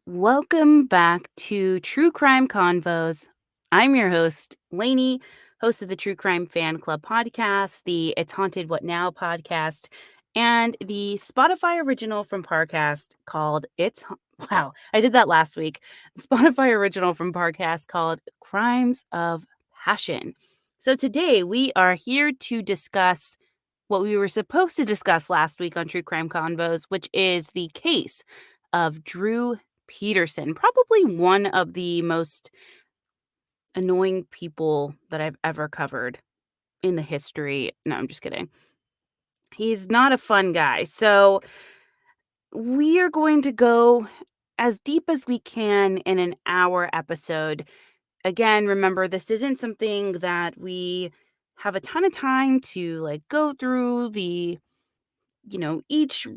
Welcome back to True Crime Convos. I'm your host, Lainey, host of the True Crime Fan Club podcast, the It's Haunted What Now podcast, and the Spotify original from Parcast called Wow, I did that last week. Spotify original from Parcast called Crimes of Passion. So today we are here to discuss what we were supposed to discuss last week on True Crime Convos, which is the case of Drew Peterson, probably one of the most annoying people that I've ever covered in the history. No, I'm just kidding. He's not a fun guy. So we are going to go as deep as we can in an hour episode. Again, remember, this isn't something that we have a ton of time to go through the, each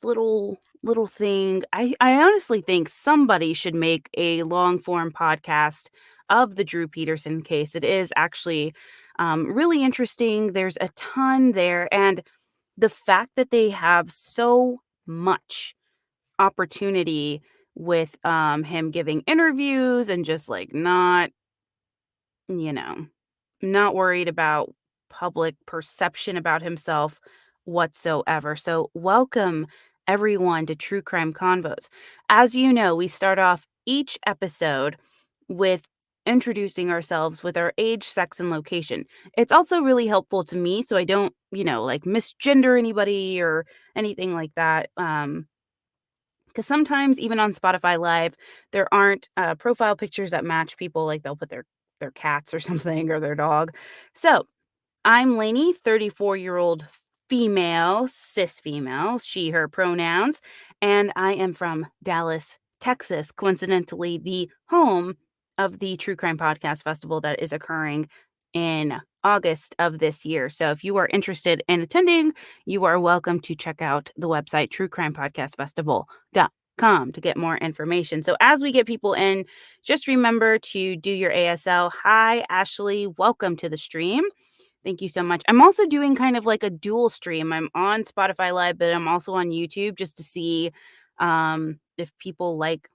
little thing. I honestly think somebody should make a long form podcast of the Drew Peterson case. It is actually really interesting. There's a ton there, and the fact that they have so much opportunity with him giving interviews and just you know not worried about public perception about himself whatsoever. So, welcome everyone to True Crime Convos. As you know, we start off each episode with introducing ourselves with our age, sex, and location. It's also really helpful to me so I don't, misgender anybody or anything like that. Because sometimes, even on Spotify Live, there aren't profile pictures that match people. Like they'll put their cats or something or their dog. So I'm Lainey, 34-year-old female, cis female, she, her pronouns, and I am from Dallas, Texas, coincidentally, the home of the True Crime Podcast Festival that is occurring in August of this year. So if you are interested in attending, you are welcome to check out the website truecrimepodcastfestival.com to get more information. So as we get people in, just remember to do your ASL. Hi, Ashley. Welcome to the stream. Thank you so much. I'm also doing kind of like a dual stream. I'm on Spotify Live, but I'm also on YouTube just to see if people like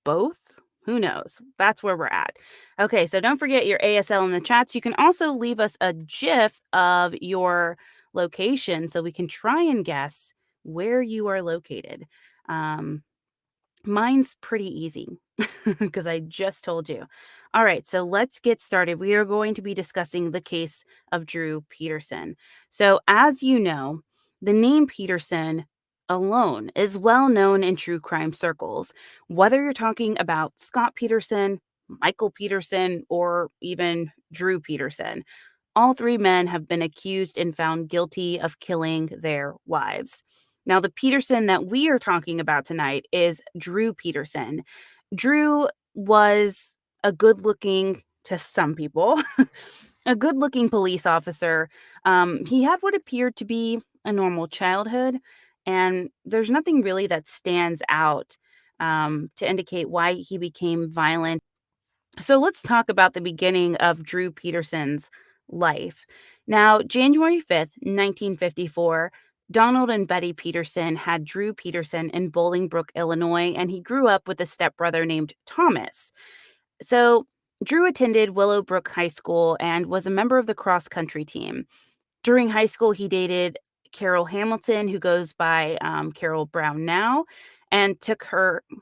both. Who knows? That's where we're at. Okay, so don't forget your ASL in the chats. You can also leave us a GIF of your location so we can try and guess where you are located. Mine's pretty easy because I just told you. All right, so let's get started. We are going to be discussing the case of Drew Peterson. So, as you know, the name Peterson alone is well known in true crime circles. Whether you're talking about Scott Peterson, Michael Peterson, or even Drew Peterson, all three men have been accused and found guilty of killing their wives. Now, the Peterson that we are talking about tonight is Drew Peterson. Drew was a good looking, to some people, a good looking police officer. He had what appeared to be a normal childhood, and there's nothing really that stands out to indicate why he became violent. So let's talk about the beginning of Drew Peterson's life. Now, January 5th, 1954, Donald and Betty Peterson had Drew Peterson in Bolingbrook, Illinois, and he grew up with a stepbrother named Thomas. So, Drew attended Willowbrook High School and was a member of the cross country team. During high school, he dated Carol Hamilton, who goes by Carol Brown now, and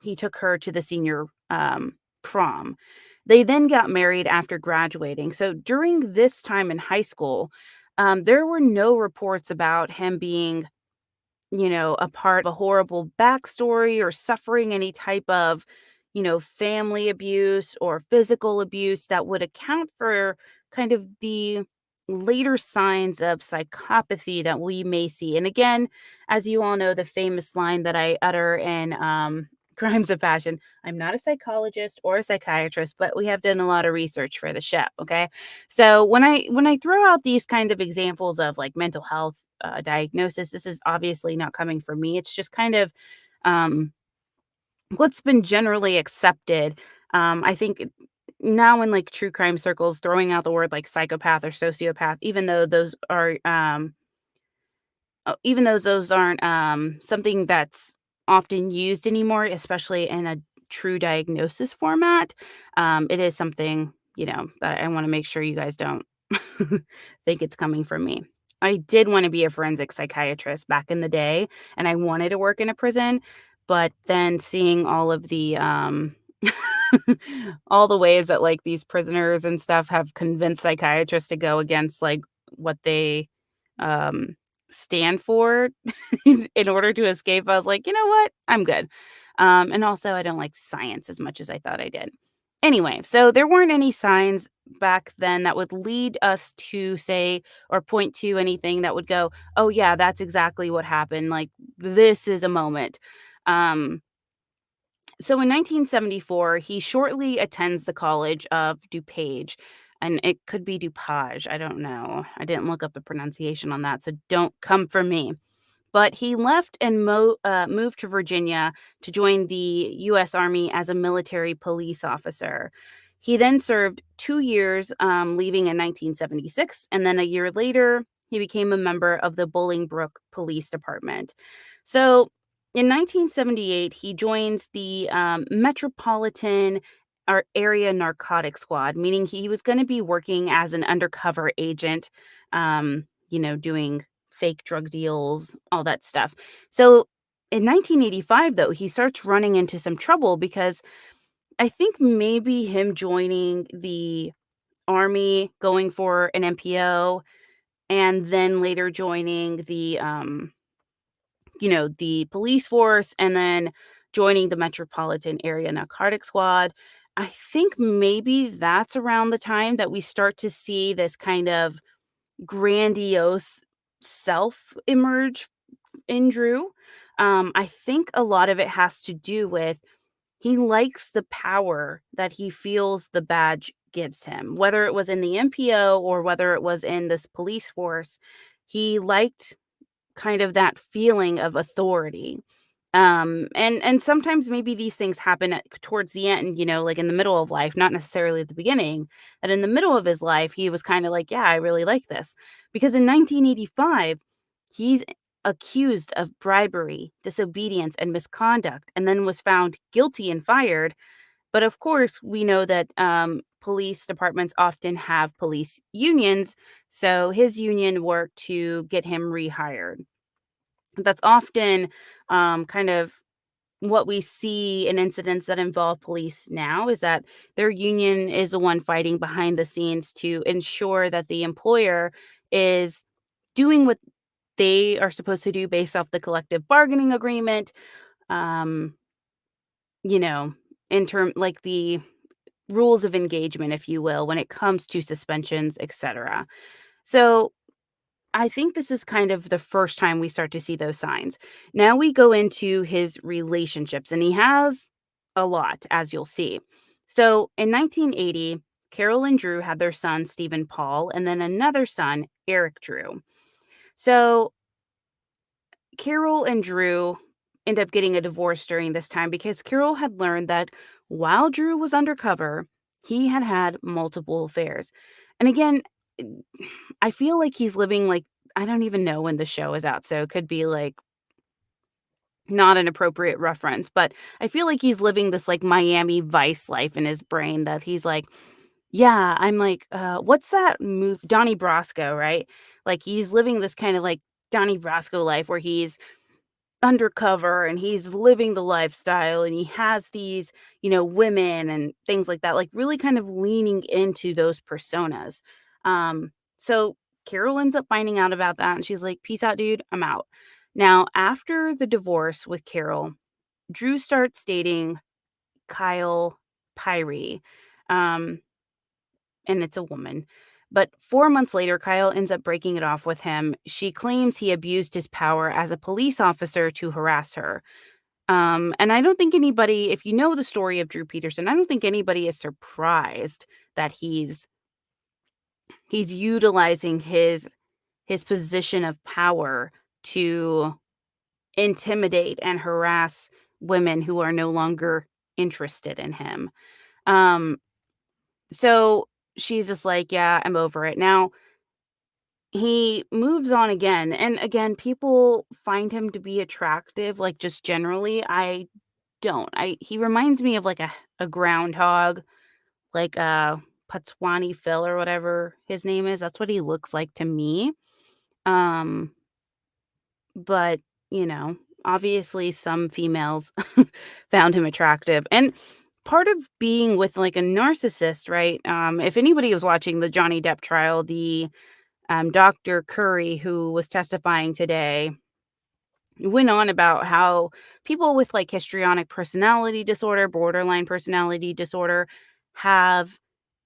he took her to the senior prom. They then got married after graduating. So during this time in high school, there were no reports about him being, a part of a horrible backstory or suffering any type of, family abuse or physical abuse that would account for kind of the later signs of psychopathy that we may see. And again, as you all know, the famous line that I utter in Crimes of Passion, I'm not a psychologist or a psychiatrist, but we have done a lot of research for the show. Okay. So when I throw out these kind of examples of like mental health diagnosis, this is obviously not coming from me. It's just kind of um, what's been generally accepted. I think now in like true crime circles, throwing out the word like psychopath or sociopath, even though those aren't something that's often used anymore, especially in a true diagnosis format. It is something, that I want to make sure you guys don't think it's coming from me. I did want to be a forensic psychiatrist back in the day, and I wanted to work in a prison, but then seeing all of the all the ways that like these prisoners and stuff have convinced psychiatrists to go against like what they um stand for in order to escape, I was like, "You know what? I'm good." And also I don't like science as much as I thought I did. Anyway, so there weren't any signs back then that would lead us to say or point to anything that would go, "Oh yeah, that's exactly what happened. Like this is a moment." Um so in 1974, he shortly attends the College of DuPage, and it could be DuPage. I don't know. I didn't look up the pronunciation on that, so don't come for me. But he left and moved to Virginia to join the U.S. Army as a military police officer. He then served 2 years, leaving in 1976, and then a year later, he became a member of the Bolingbrook Police Department. So in 1978, he joins the Metropolitan Area Narcotics Squad, meaning he was going to be working as an undercover agent, doing fake drug deals, all that stuff. So in 1985, though, he starts running into some trouble because I think maybe him joining the army, going for an MPO, and then later joining the police force and then joining the Metropolitan Area Narcotic Squad. I think maybe that's around the time that we start to see this kind of grandiose self emerge in Drew. I think a lot of it has to do with he likes the power that he feels the badge gives him, whether it was in the MPO or whether it was in this police force. He liked kind of that feeling of authority. And sometimes maybe these things happen towards the end, like in the middle of life, not necessarily at the beginning. That in the middle of his life, he was kind of like, yeah, I really like this. Because in 1985, he's accused of bribery, disobedience, and misconduct, and then was found guilty and fired. But of course, we know that police departments often have police unions. So his union worked to get him rehired. That's often kind of what we see in incidents that involve police now is that their union is the one fighting behind the scenes to ensure that the employer is doing what they are supposed to do based off the collective bargaining agreement, um, you know, in term like the rules of engagement, if you will, when it comes to suspensions, etc. So I think this is kind of the first time we start to see those signs. Now we go into his relationships, and he has a lot, as you'll see. So in 1980, Carol and Drew had their son, Stephen Paul, and then another son, Eric Drew. So Carol and Drew end up getting a divorce during this time because Carol had learned that while Drew was undercover, he had had multiple affairs. And again, I feel like he's living like I don't even know when the show is out, so it could be like not an appropriate reference, but I feel like he's living this like Miami Vice life in his brain that he's like, yeah, I'm like, what's that move? Donnie Brasco, right? Like he's living this kind of like Donnie Brasco life where he's undercover and he's living the lifestyle and he has these, women and things like that, like really kind of leaning into those personas. So Carol ends up finding out about that and she's like, peace out, dude, I'm out. Now, after the divorce with Carol, Drew starts dating Kyle Pyrie. Um, and it's a woman. But 4 months later, Kyle ends up breaking it off with him. She claims he abused his power as a police officer to harass her. And I don't think anybody, if you know the story of Drew Peterson, I don't think anybody is surprised that he's utilizing his position of power to intimidate and harass women who are no longer interested in him. Um, so she's just like, yeah, I'm over it. Now, he moves on again, and again, people find him to be attractive, like, just generally. I don't. I He reminds me of, like, a groundhog, like, Patswani Phil or whatever his name is. That's what he looks like to me. Um, but, you know, obviously some females found him attractive, and part of being with, like, a narcissist, right? If anybody was watching the Johnny Depp trial, the Dr. Curry, who was testifying today, went on about how people with like histrionic personality disorder, borderline personality disorder, have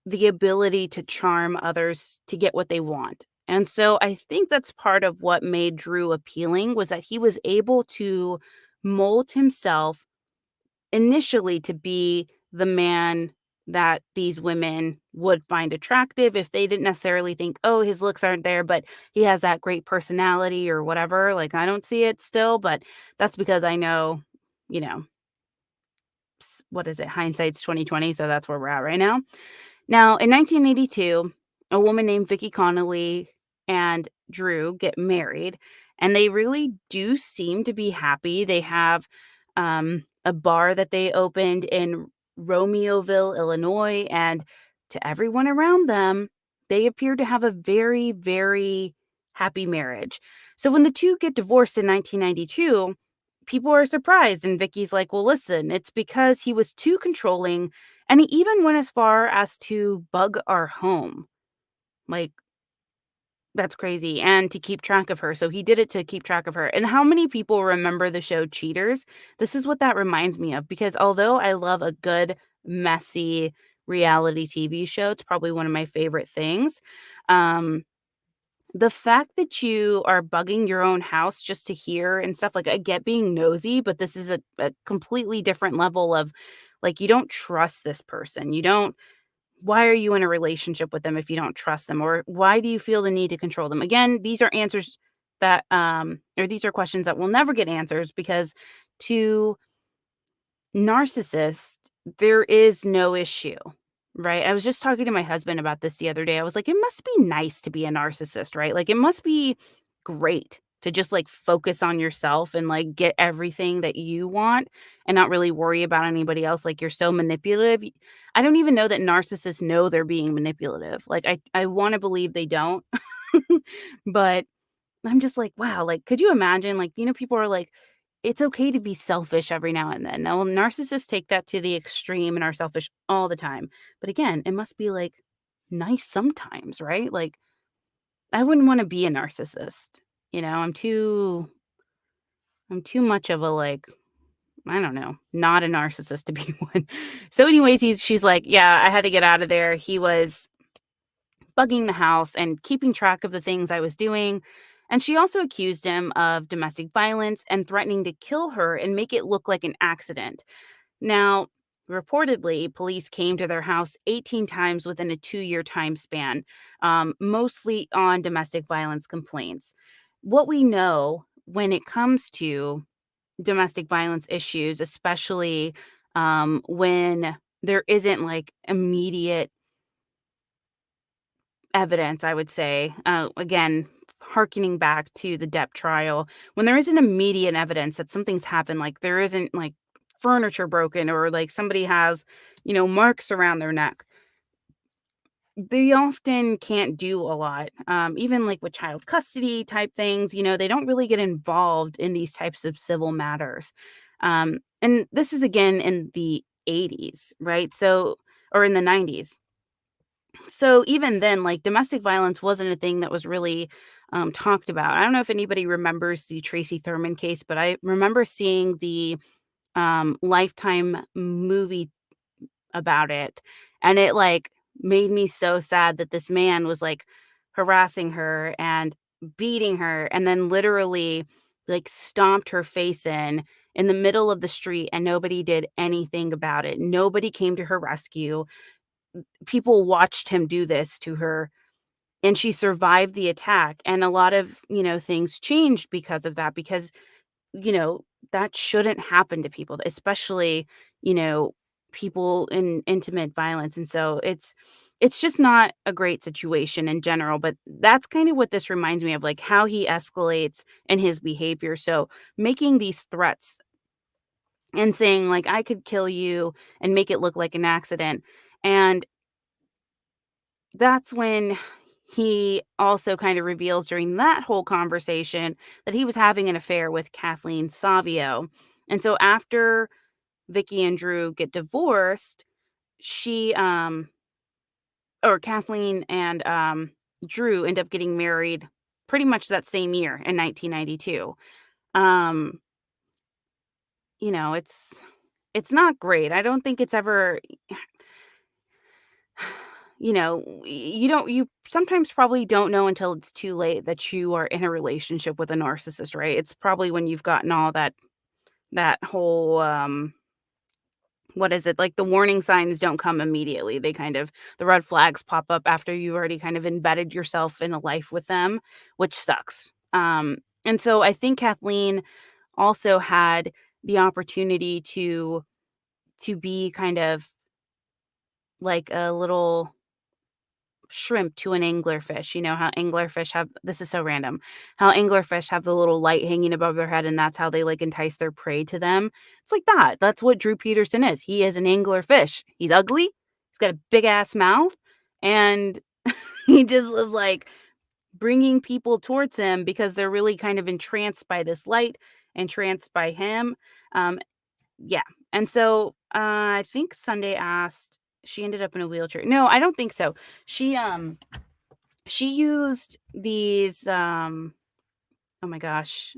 the ability to charm others to get what they want. And so I think that's part of what made Drew appealing, was that he was able to mold himself initially to be the man that these women would find attractive if they didn't necessarily think, "Oh, his looks aren't there, but he has that great personality," or whatever. Like, I don't see it still, but that's because I know, you know, what is it? Hindsight's 2020, so that's where we're at right now. Now, in 1982, a woman named Vicky Connolly and Drew get married, and they really do seem to be happy. They have a bar that they opened in Romeoville, Illinois, and to everyone around them, they appear to have a very, very happy marriage. So when the two get divorced in 1992, people are surprised, and Vicky's like, "Well, listen, it's because he was too controlling, and he even went as far as to bug our home." Like, that's crazy, and to keep track of her, so he did it to keep track of her. And how many people remember the show Cheaters? This is what that reminds me of, because although I love a good, messy reality TV show, it's probably one of my favorite things, um, the fact that you are bugging your own house just to hear and stuff, like, I get being nosy, but this is a completely different level of, like, you don't trust this person. You don't Why are you in a relationship with them if you don't trust them? Or why do you feel the need to control them? Again, these are answers that, or these are questions that will never get answers, because to narcissist, there is no issue, right? I was just talking to my husband about this the other day. I was like, it must be nice to be a narcissist, right? Like, it must be great to just like focus on yourself and like get everything that you want and not really worry about anybody else. Like, you're so manipulative. I don't even know that narcissists know they're being manipulative. Like, I want to believe they don't. But I'm just like, wow, like, could you imagine? Like, people are like, it's okay to be selfish every now and then. Now, narcissists take that to the extreme and are selfish all the time. But again, it must be like nice sometimes, right? Like, I wouldn't want to be a narcissist. I'm too much of a like, I don't know, not a narcissist to be one. So, anyways, she's like, yeah, I had to get out of there. He was bugging the house and keeping track of the things I was doing. And she also accused him of domestic violence and threatening to kill her and make it look like an accident. Now, reportedly, police came to their house 18 times within a 2-year time span, mostly on domestic violence complaints. What we know when it comes to domestic violence issues, especially when there isn't like immediate evidence, I would say, again, harkening back to the Depp trial, when there isn't immediate evidence that something's happened, like there isn't like furniture broken or like somebody has, marks around their neck, they often can't do a lot. Even like with child custody type things, they don't really get involved in these types of civil matters. And this is again in the 80s, right? So, or in the 90s. So even then, like, domestic violence wasn't a thing that was really talked about. I don't know if anybody remembers the Tracy Thurman case, but I remember seeing the Lifetime movie about it, and it like made me so sad that this man was like harassing her and beating her, and then literally like stomped her face in the middle of the street, and nobody did anything about it. Nobody came to her rescue. People watched him do this to her, and she survived the attack, and a lot of, things changed because of that, because, that shouldn't happen to people, especially, you know, people in intimate violence. And so it's just not a great situation in general, but that's kind of what this reminds me of, like, how he escalates in his behavior. So, making these threats and saying, like, "I could kill you," and make it look like an accident, and that's when he also kind of reveals during that whole conversation that he was having an affair with Kathleen Savio, and so after Vicky and Drew get divorced, she, or Kathleen and, Drew end up getting married pretty much that same year in 1992. Um, it's not great. I don't think it's ever you sometimes probably don't know until it's too late that you are in a relationship with a narcissist, right? It's probably when you've gotten all that whole, what is it? Like, the warning signs don't come immediately. The red flags pop up after you've already kind of embedded yourself in a life with them, which sucks. And so I think Kathleen also had the opportunity to be kind of like a little shrimp to an anglerfish. You know how anglerfish have, this is so random, how anglerfish have the little light hanging above their head, and that's how they like entice their prey to them. It's like that. That's what Drew Peterson is. He is an anglerfish. He's ugly. He's got a big ass mouth, and he just is like bringing people towards him because they're really kind of entranced by this light, entranced by him. Yeah. And so, I think Sunday asked, she ended up in a wheelchair. No, I don't think so. She used these, oh my gosh,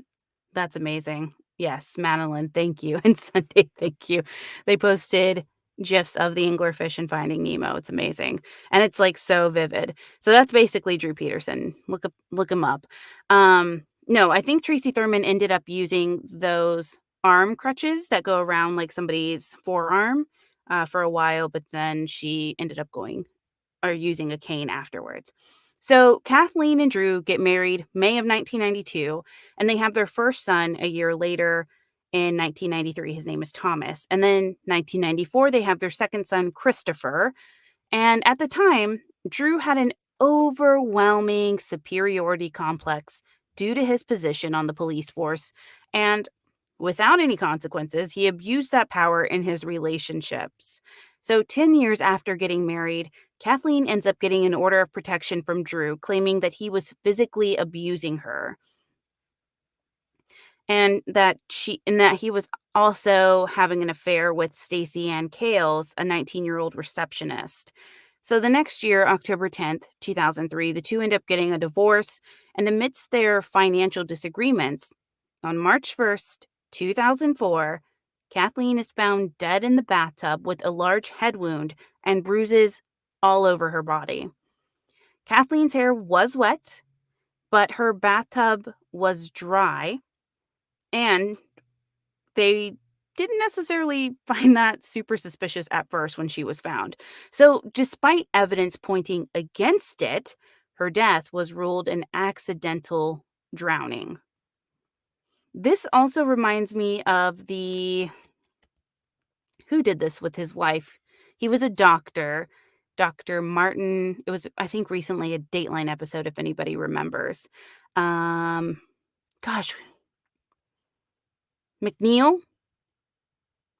that's amazing. Yes, Madeline, thank you. And Sunday, thank you. They posted GIFs of the anglerfish and Finding Nemo. It's amazing. And it's like so vivid. So that's basically Drew Peterson. Look him up. No, I think Tracy Thurman ended up using those arm crutches that go around like somebody's forearm for a while, but then she ended up going or using a cane afterwards. So Kathleen and Drew get married May of 1992, and they have their first son a year later in 1993. His name is Thomas. And then 1994, they have their second son, Christopher. And at the time, Drew had an overwhelming superiority complex due to his position on the police force. And without any consequences, he abused that power in his relationships. So, 10 years after getting married, Kathleen ends up getting an order of protection from Drew, claiming that he was physically abusing her and that he was also having an affair with Stacey Ann Kales, a 19-year-old receptionist. So the next year, October 10th, 2003, the two end up getting a divorce, and amidst their financial disagreements, on March 1st, 2004, Kathleen is found dead in the bathtub with a large head wound and bruises all over her body. Kathleen's hair was wet, but her bathtub was dry, and they didn't necessarily find that super suspicious at first when she was found. So, despite evidence pointing against it, her death was ruled an accidental drowning. This also reminds me of the who did this with his wife. He was a doctor, Dr. Martin. It was, I think, recently a Dateline episode, if anybody remembers. Um, Gosh, McNeil,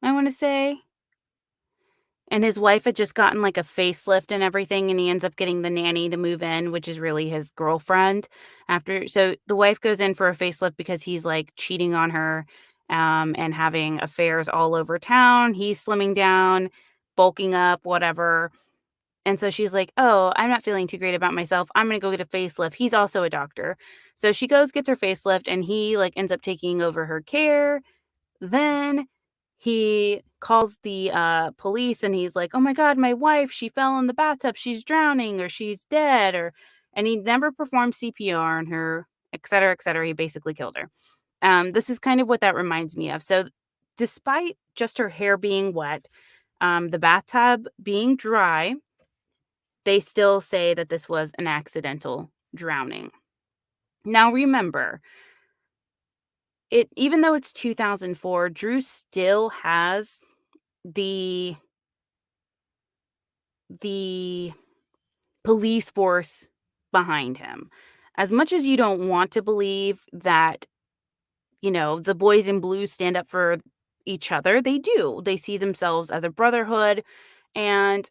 I want to say. And his wife had just gotten, like, a facelift and everything, and he ends up getting the nanny to move in, which is really his girlfriend after so the wife goes in for a facelift because he's, like, cheating on her, and having affairs all over town. He's slimming down, bulking up, whatever, and so she's like, "Oh, I'm not feeling too great about myself. I'm gonna go get a facelift." He's also a doctor. So she goes, gets her facelift, and he, like, ends up taking over her care. Then he calls the, police, and he's like, "Oh my god, my wife, she fell in the bathtub, she's drowning, or she's dead," and he never performed CPR on her, etcetera, etcetera. He basically killed her. This is kind of what that reminds me of. So, despite just her hair being wet, the bathtub being dry, they still say that this was an accidental drowning. Now remember, even though it's 2004, Drew still has the the police force behind him. As much as you don't want to believe that, the boys in blue stand up for each other, they do. They see themselves as a brotherhood, and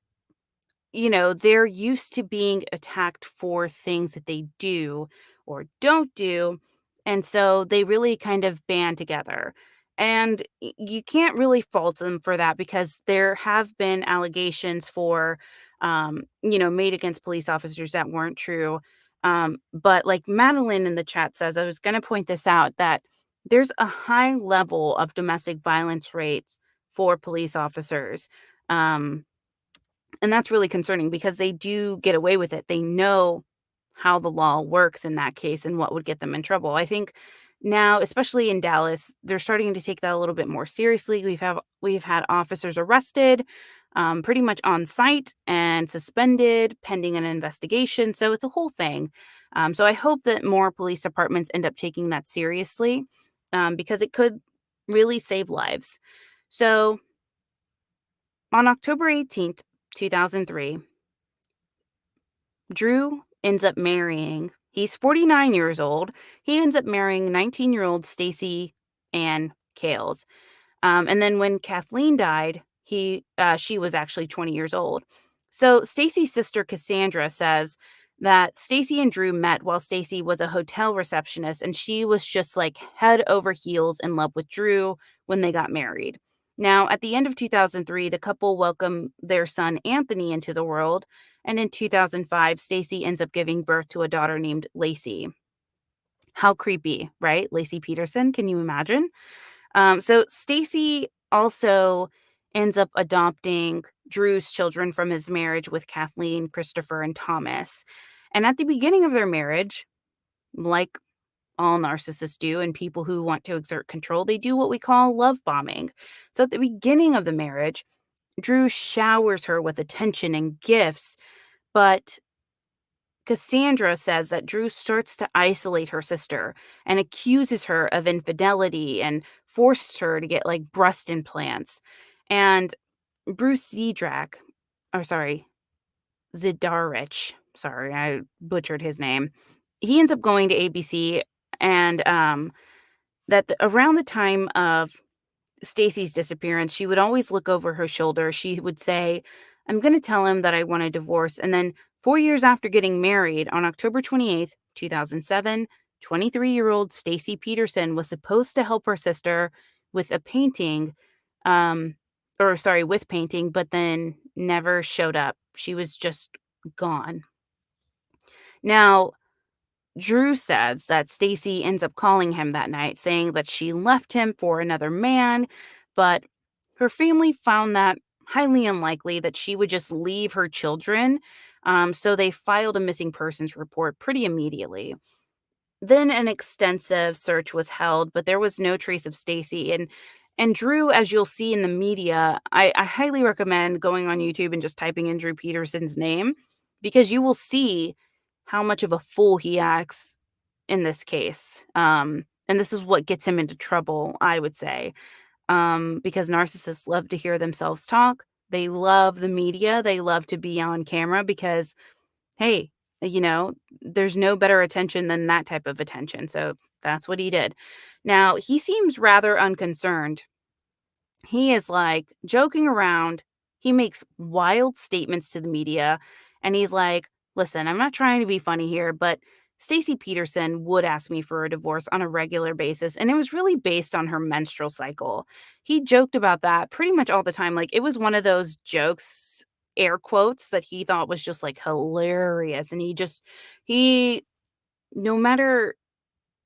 they're used to being attacked for things that they do or don't do. And so they really kind of band together. And you can't really fault them for that because there have been allegations made against police officers that weren't true. But like Madeline in the chat says, I was going to point this out that there's a high level of domestic violence rates for police officers. Um, and that's really concerning because they do get away with it. They know how the law works in that case and what would get them in trouble. I think now, especially in Dallas, they're starting to take that a little bit more seriously. We've had officers arrested, pretty much on site and suspended pending an investigation. So it's a whole thing. So I hope that more police departments end up taking that seriously, because it could really save lives. So on October 18th, 2003, Drew ends up marrying, he's 49 years old. He ends up marrying 19-year-old Stacy Ann Kales. And then when Kathleen died, she was actually 20 years old. So Stacy's sister Cassandra says that Stacy and Drew met while Stacy was a hotel receptionist, and she was just like head over heels in love with Drew when they got married. Now, at the end of 2003, the couple welcomed their son Anthony into the world, and in 2005, Stacy ends up giving birth to a daughter named Lacey. How creepy, right? Lacey Peterson, can you imagine? So Stacy also ends up adopting Drew's children from his marriage with Kathleen, Christopher, and Thomas. And at the beginning of their marriage, like all narcissists do and people who want to exert control, they do what we call love bombing. So at the beginning of the marriage, Drew showers her with attention and gifts, but Cassandra says that Drew starts to isolate her sister and accuses her of infidelity and forced her to get like breast implants. And Bruce Zidrak, or sorry, Zidarich, sorry, I butchered his name. He ends up going to ABC, and around the time of Stacy's disappearance, she would always look over her shoulder. She would say, I'm going to tell him that I want a divorce. And then 4 years after getting married, on October 28th, 2007, 23-year-old Stacy Peterson was supposed to help her sister with a painting, with painting, but then never showed up. She was just gone. Now, Drew says that Stacy ends up calling him that night, saying that she left him for another man, but her family found that highly unlikely that she would just leave her children. So they filed a missing persons report pretty immediately. Then an extensive search was held, but there was no trace of Stacy. And Drew, as you'll see in the media, I highly recommend going on YouTube and just typing in Drew Peterson's name, because you will see how much of a fool he acts in this case. And this is what gets him into trouble, I would say, because narcissists love to hear themselves talk. They love the media. They love to be on camera because, hey, there's no better attention than that type of attention. So that's what he did. Now, he seems rather unconcerned. He is like joking around. He makes wild statements to the media, and he's like, listen, I'm not trying to be funny here, but Stacy Peterson would ask me for a divorce on a regular basis, and it was really based on her menstrual cycle. He joked about that pretty much all the time. Like, it was one of those jokes, air quotes, that he thought was just like hilarious. And he, no matter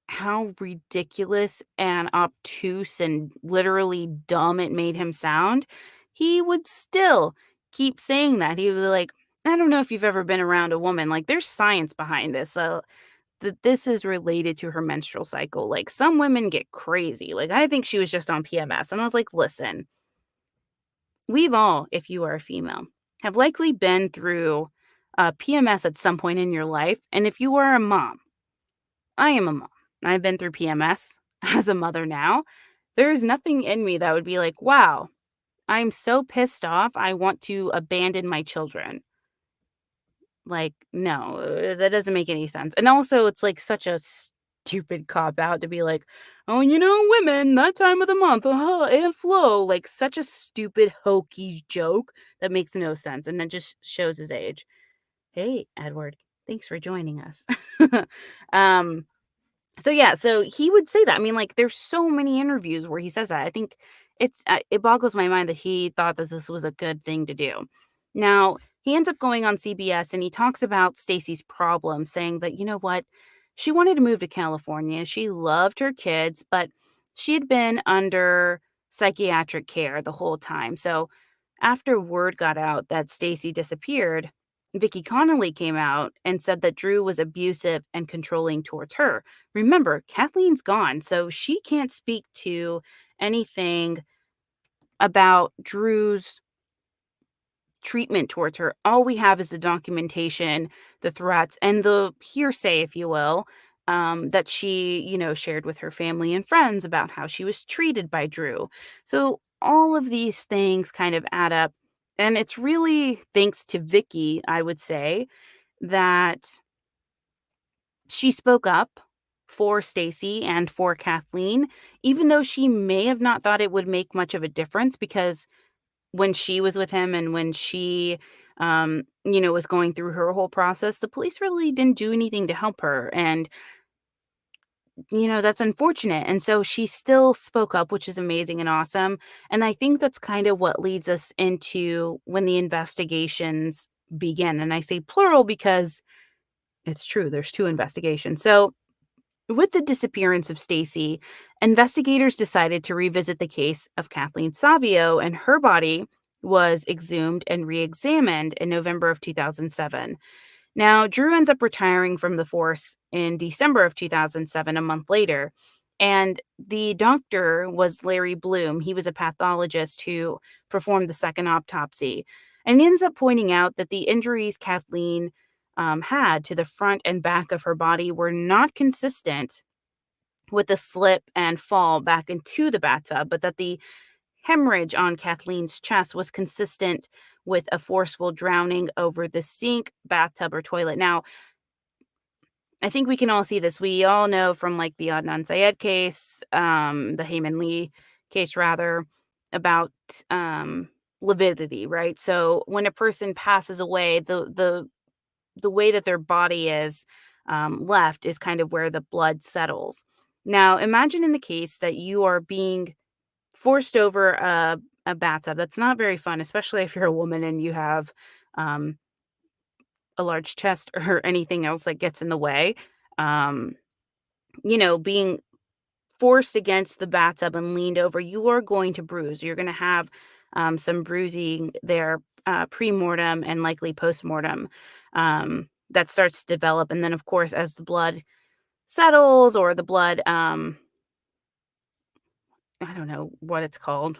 how ridiculous and obtuse and literally dumb it made him sound, he would still keep saying that. He would be like, I don't know if you've ever been around a woman. Like, there's science behind this. So that this is related to her menstrual cycle. Like, some women get crazy. Like, I think she was just on PMS. And I was like, listen, we've all, if you are a female, have likely been through PMS at some point in your life. And if you are a mom, I am a mom. I've been through PMS as a mother now. There's nothing in me that would be like, wow, I'm so pissed off. I want to abandon my children. Like, no, that doesn't make any sense. And also, it's like such a stupid cop out to be like, oh, women, that time of the month, and flow. Like, such a stupid, hokey joke that makes no sense. And then just shows his age. Hey, Edward, thanks for joining us. um, so yeah, so he would say that. I mean, like, there's so many interviews where he says that. I think it boggles my mind that he thought that this was a good thing to do. Now, he ends up going on CBS and he talks about Stacy's problem, saying that, you know what, she wanted to move to California. She loved her kids, but she had been under psychiatric care the whole time. So after word got out that Stacy disappeared, Vicky Connolly came out and said that Drew was abusive and controlling towards her. Remember, Kathleen's gone, so she can't speak to anything about Drew's treatment towards her. All we have is the documentation, the threats, and the hearsay, if you will, that she, shared with her family and friends about how she was treated by Drew. So all of these things kind of add up. And it's really thanks to Vicky, I would say, that she spoke up for Stacy and for Kathleen, even though she may have not thought it would make much of a difference because when she was with him and when she, was going through her whole process, the police really didn't do anything to help her. And, that's unfortunate. And so she still spoke up, which is amazing and awesome. And I think that's kind of what leads us into when the investigations begin. And I say plural because it's true, there's two investigations. So, with the disappearance of Stacy, investigators decided to revisit the case of Kathleen Savio, and her body was exhumed and re-examined in November of 2007. Now, Drew ends up retiring from the force in December of 2007, a month later. And the doctor was Larry Bloom. He was a pathologist who performed the second autopsy. And he ends up pointing out that the injuries Kathleen had to the front and back of her body were not consistent with the slip and fall back into the bathtub, but that the hemorrhage on Kathleen's chest was consistent with a forceful drowning over the sink, bathtub, or toilet. Now, I think we can all see this. We all know from like the Adnan Syed case, the Heyman Lee case, rather, about lividity, right? So when a person passes away, the way that their body is left is kind of where the blood settles. Now, imagine in the case that you are being forced over a bathtub. That's not very fun, especially if you're a woman and you have um, a large chest or anything else that gets in the way. Um, being forced against the bathtub and leaned over, you are going to bruise. You're going to have some bruising there pre-mortem and likely post-mortem that starts to develop. And then, of course, as the blood settles or the blood, I don't know what it's called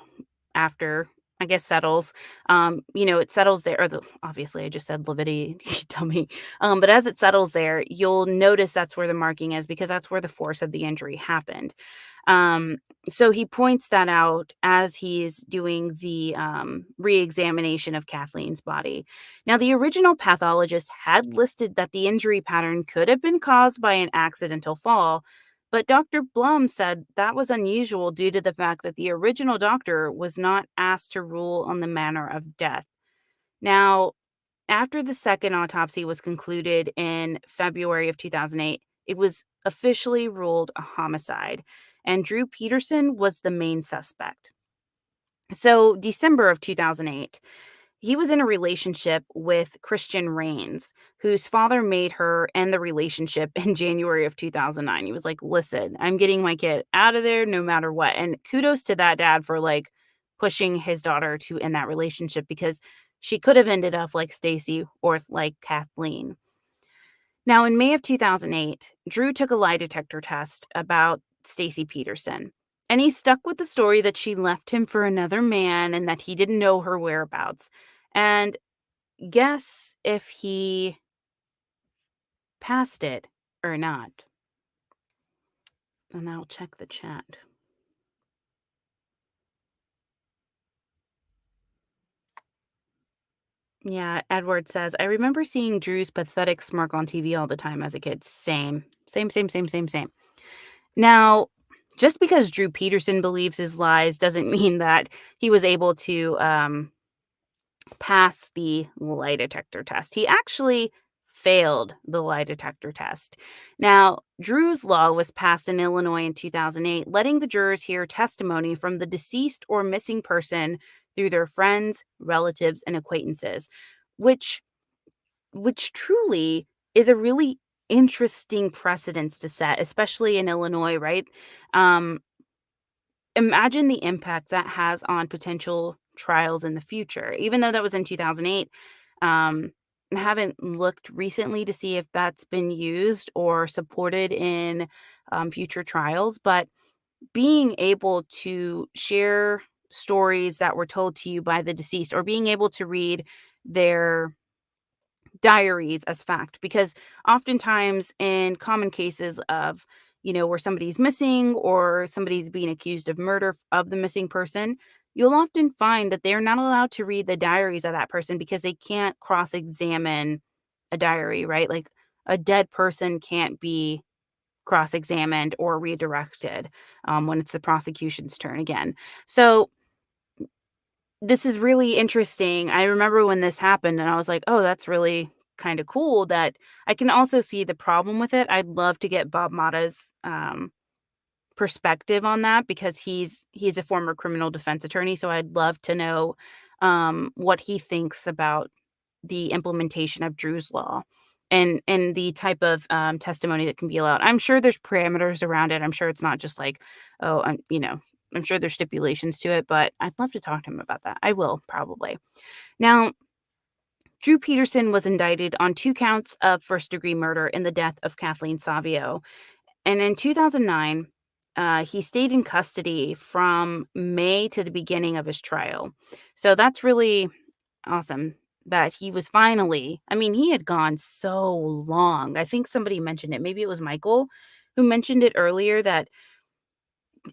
after, I guess, settles, it settles there. Or obviously, I just said lividity, dummy. But as it settles there, you'll notice that's where the marking is because that's where the force of the injury happened. Um, so he points that out as he's doing the re-examination of Kathleen's body. Now, the original pathologist had listed that the injury pattern could have been caused by an accidental fall, but Dr. Blum said that was unusual due to the fact that the original doctor was not asked to rule on the manner of death. Now, after the second autopsy was concluded in February of 2008, it was officially ruled a homicide, and Drew Peterson was the main suspect. So, December of 2008, he was in a relationship with Christian Rains, whose father made her end the relationship in January of 2009. He was like, "Listen, I'm getting my kid out of there no matter what." And kudos to that dad for like pushing his daughter to end that relationship because she could have ended up like Stacy or like Kathleen. Now, in May of 2008, Drew took a lie detector test about Stacy Peterson. And he stuck with the story that she left him for another man and that he didn't know her whereabouts. And guess if he passed it or not. And I'll check the chat. Yeah, Edward says, I remember seeing Drew's pathetic smirk on TV all the time as a kid. Same. Same, same, same, same, same. Now, just because Drew Peterson believes his lies doesn't mean that he was able to pass the lie detector test. He actually failed the lie detector test. Now, Drew's law was passed in Illinois in 2008, letting the jurors hear testimony from the deceased or missing person through their friends, relatives, and acquaintances, which truly is a really interesting precedence to set, especially in Illinois, right? Um, Imagine the impact that has on potential trials in the future. Even though that was in 2008, I haven't looked recently to see if that's been used or supported in future trials, but being able to share stories that were told to you by the deceased or being able to read their diaries as fact, because oftentimes in common cases of, where somebody's missing or somebody's being accused of murder of the missing person, you'll often find that they're not allowed to read the diaries of that person because they can't cross-examine a diary, right? Like a dead person can't be cross-examined or redirected when it's the prosecution's turn again. So this is really interesting. I remember when this happened and I was like, "Oh, that's really kinda cool," that I can also see the problem with it. I'd love to get Bob Motta's, perspective on that because he's a former criminal defense attorney, so I'd love to know, what he thinks about the implementation of Drew's Law and the type of, testimony that can be allowed. I'm sure there's parameters around it. I'm sure it's not just like, oh, I'm sure there's stipulations to it, but I'd love to talk to him about that. I will probably. Now, Drew Peterson was indicted on 2 counts of first-degree murder in the death of Kathleen Savio, and in 2009, he stayed in custody from May to the beginning of his trial. So that's really awesome that he was finally, I mean, he had gone so long. I think somebody mentioned it. Maybe it was Michael who mentioned it earlier that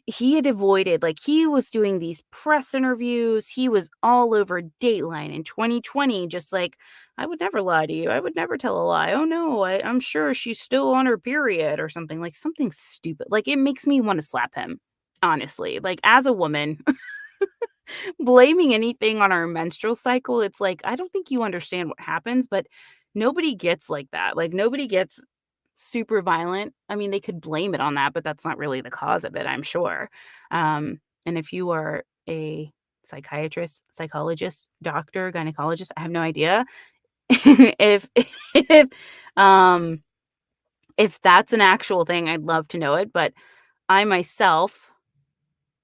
he had avoided, like, he was doing these press interviews. He was all over Dateline in 2020, just like, I would never lie to you. I would never tell a lie. Oh no, I'm sure she's still on her period or something, like something stupid. Like, it makes me want to slap him, honestly. Like, as a woman, blaming anything on our menstrual cycle, it's like, I don't think you understand what happens, but nobody gets like that. Like, nobody gets super violent. I mean, they could blame it on that, but that's not really the cause of it, I'm sure. And if you are a psychiatrist, psychologist, doctor, gynecologist, I have no idea if if um if that's an actual thing, I'd love to know it, but I myself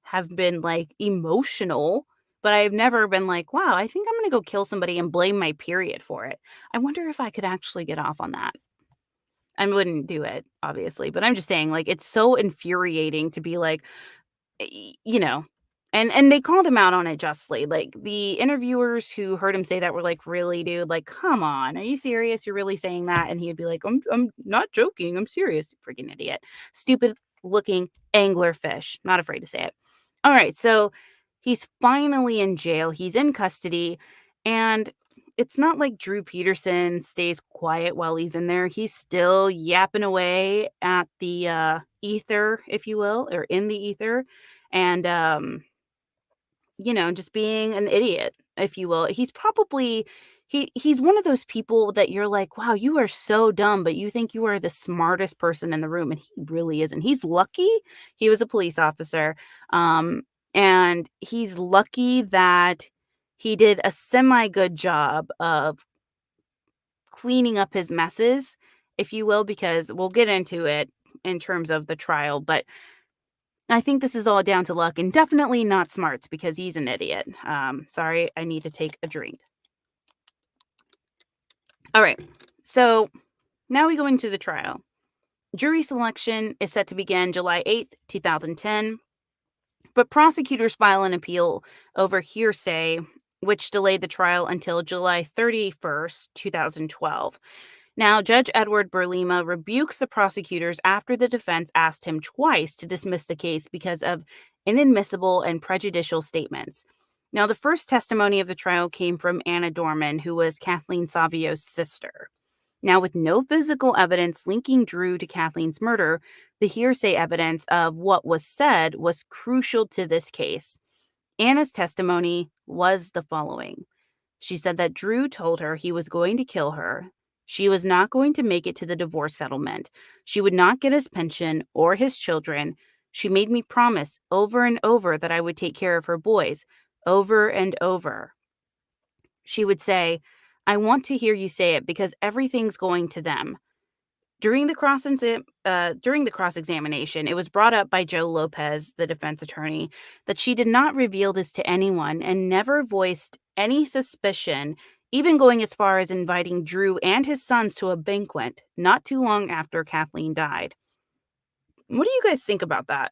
have been, like, emotional, but I've never been like, "Wow, I think I'm gonna go kill somebody and blame my period for it." I wonder if I could actually get off on that. I wouldn't do it, obviously, but I'm just saying, like, it's so infuriating to be like, you know, and they called him out on it justly. Like, the interviewers who heard him say that were like, "Really, dude? Like, come on. Are you serious? You're really saying that?" And he'd be like, I'm not joking. I'm serious." Freaking idiot. Stupid looking anglerfish. Not afraid to say it. All right, so he's finally in jail. He's in custody, and it's not like Drew Peterson stays quiet while he's in there. He's still yapping away at the ether, if you will, or in the ether, and just being an idiot, if you will. He's probably he's one of those people that you're like, "Wow, you are so dumb," but you think you are the smartest person in the room, and he really isn't. He's lucky he was a police officer, um, and he's lucky that he did a semi good job of cleaning up his messes, if you will, because we'll get into it in terms of the trial, but I think this is all down to luck and definitely not smarts because he's an idiot. Sorry, I need to take a drink. All right, so now we go into the trial. Jury selection is set to begin July 8th, 2010, but prosecutors file an appeal over hearsay, which delayed the trial until July 31st, 2012. Now, Judge Edward Berlima rebukes the prosecutors after the defense asked him twice to dismiss the case because of inadmissible and prejudicial statements. Now, the first testimony of the trial came from Anna Dorman, who was Kathleen Savio's sister. Now, with no physical evidence linking Drew to Kathleen's murder, the hearsay evidence of what was said was crucial to this case. Anna's testimony was the following. She said that Drew told her he was going to kill her. She was not going to make it to the divorce settlement. She would not get his pension or his children. She made me promise over and over that I would take care of her boys, over and over. She would say, I want to hear you say it because everything's going to them. During the cross-examination, it was brought up by Joe Lopez, the defense attorney, that she did not reveal this to anyone and never voiced any suspicion, even going as far as inviting Drew and his sons to a banquet not too long after Kathleen died. What do you guys think about that?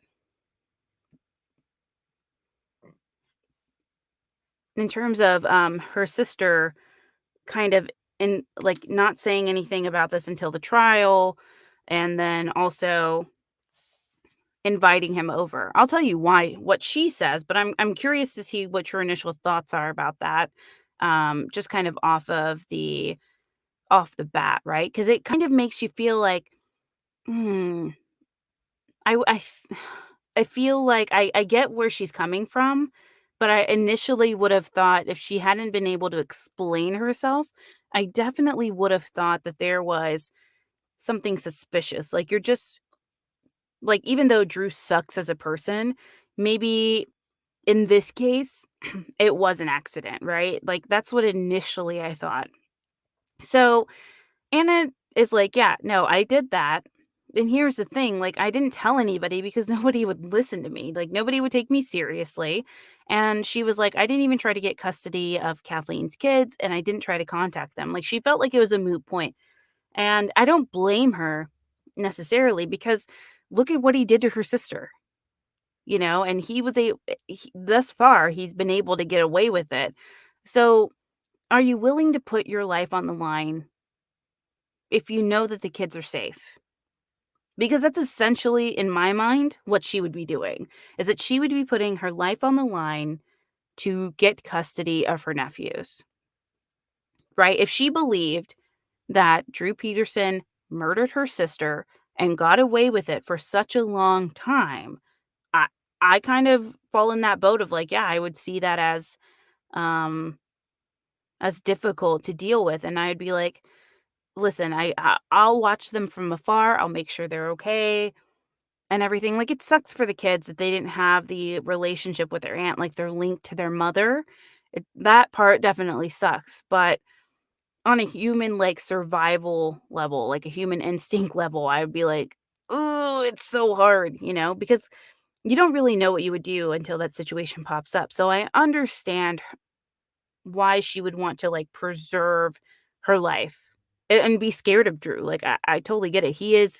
In terms of her sister kind of in like not saying anything about this until the trial, and then also inviting him over. I'll tell you what she says, but I'm curious to see what your initial thoughts are about that. Just kind of off the bat, right? Because it kind of makes you feel like, hmm, I I feel like I get where she's coming from, but I initially would have thought if she hadn't been able to explain herself, I definitely would have thought that there was something suspicious. Like you're just like even though Drew sucks as a person, maybe in this case, it was an accident, right? Like, that's what initially I thought. So, Anna is like, "Yeah, no, I did that." And here's the thing, like, I didn't tell anybody because nobody would listen to me. Like, nobody would take me seriously. And she was like, "I didn't even try to get custody of Kathleen's kids, and I didn't try to contact them." Like, she felt like it was a moot point. And I don't blame her necessarily because look at what he did to her sister. And thus far, he's been able to get away with it. So, are you willing to put your life on the line if you know that the kids are safe? Because that's essentially, in my mind, what she would be doing, is that she would be putting her life on the line to get custody of her nephews, right? If she believed that Drew Peterson murdered her sister and got away with it for such a long time, I I kind of fall in that boat of like, yeah, I would see that um as difficult to deal with, and I'd be like, "Listen, I'll watch them from afar. I'll make sure they're okay and everything." Like it sucks for the kids that they didn't have the relationship with their aunt, like they're linked to their mother. That part definitely sucks, but on a human like survival level, like a human instinct level, I would be like, "Ooh, it's so hard," because you don't really know what you would do until that situation pops up. So I understand why she would want to, like, preserve her life and be scared of Drew. Like, I totally get it. He is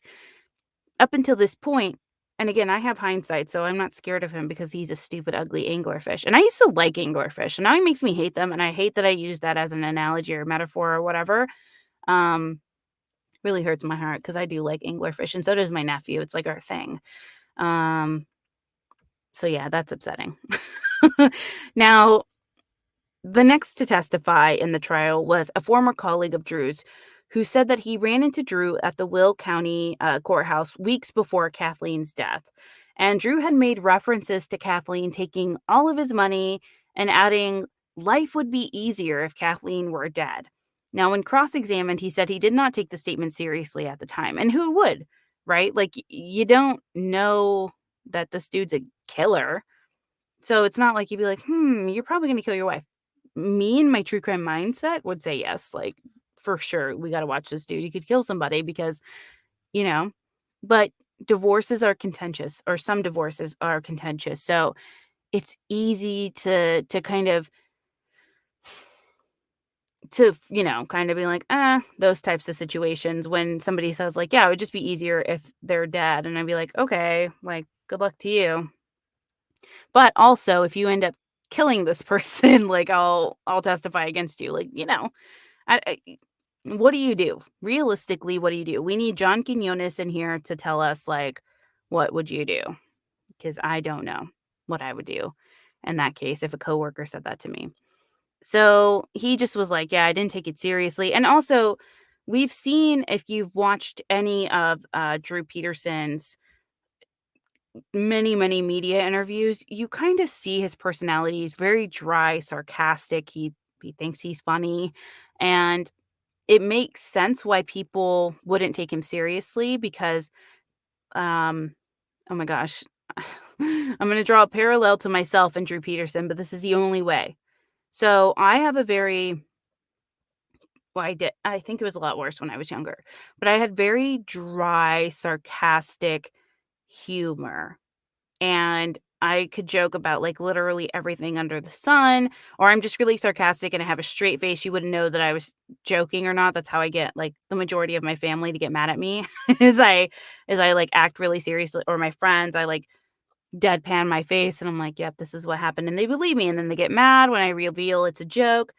up until this point, and again, I have hindsight, so I'm not scared of him because he's a stupid, ugly anglerfish, and I used to like anglerfish, and now he makes me hate them, and I hate that I use that as an analogy or metaphor or whatever. Um, really hurts my heart because I do like anglerfish, and so does my nephew. It's like our thing. Um, so yeah, that's upsetting. Now the next to testify in the trial was a former colleague of Drew's who said that he ran into Drew at the Will County courthouse weeks before Kathleen's death. And Drew had made references to Kathleen taking all of his money and adding, life would be easier if Kathleen were dead. Now, when cross examined, he said he did not take the statement seriously at the time. And who would, right? Like, you don't know that this dude's a killer. So it's not like you'd be like, you're probably going to kill your wife. Me and my true crime mindset would say yes, like, for sure, we gotta watch this dude. He could kill somebody because, you know, but divorces are contentious, or some divorces are contentious, so it's easy to kind of kind of be like, those types of situations when somebody says, like, "Yeah, it would just be easier if they're dead," and I'd be like, "Okay, like, good luck to you." But also, if you end up killing this person, like, I'll testify against you, like, I what do you do? Realistically, what do you do? We need John Quinones in here to tell us, like, what would you do? Because I don't know what I would do. in that case if a coworker said that to me. So he just was like, "Yeah, I didn't take it seriously." And also, we've seen, if you've watched any of Drew Peterson's many, many media interviews, you kind of see his personality. He's very dry, sarcastic. He thinks he's funny, and it makes sense why people wouldn't take him seriously because, um, oh my gosh, I'm going to draw a parallel to myself and Drew Peterson, but this is the only way. So I have a very well, I think it was a lot worse when I was younger, but I had very dry, sarcastic humor. And I could joke about, like, literally everything under the sun, or I'm just really sarcastic and I have a straight face. You wouldn't know that I was joking or not. That's how I get, like, the majority of my family to get mad at me is I, like, act really seriously, or my friends, I, like, deadpan my face, and I'm like, "Yep, this is what happened," and they believe me, and then they get mad when I reveal it's a joke.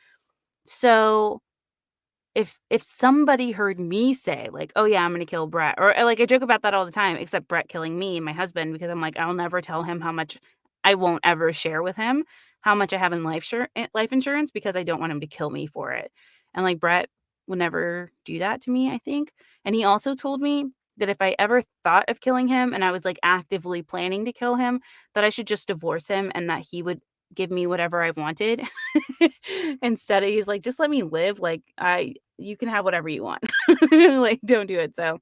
So if somebody heard me say, like, "Oh, yeah, I'm gonna kill Brett," or, like, I joke about that all the time, except Brett killing me, my husband, because I'm like, I'll never tell him how much I won't ever share with him how much I have in life insurance because I don't want him to kill me for it. And, like, Brett would never do that to me, I think. And he also told me that if I ever thought of killing him and I was, like, actively planning to kill him, that I should just divorce him and that he would give me whatever I wanted. Instead, he's like, "Just let me live, like, I you can have whatever you want." Like, don't do it. So,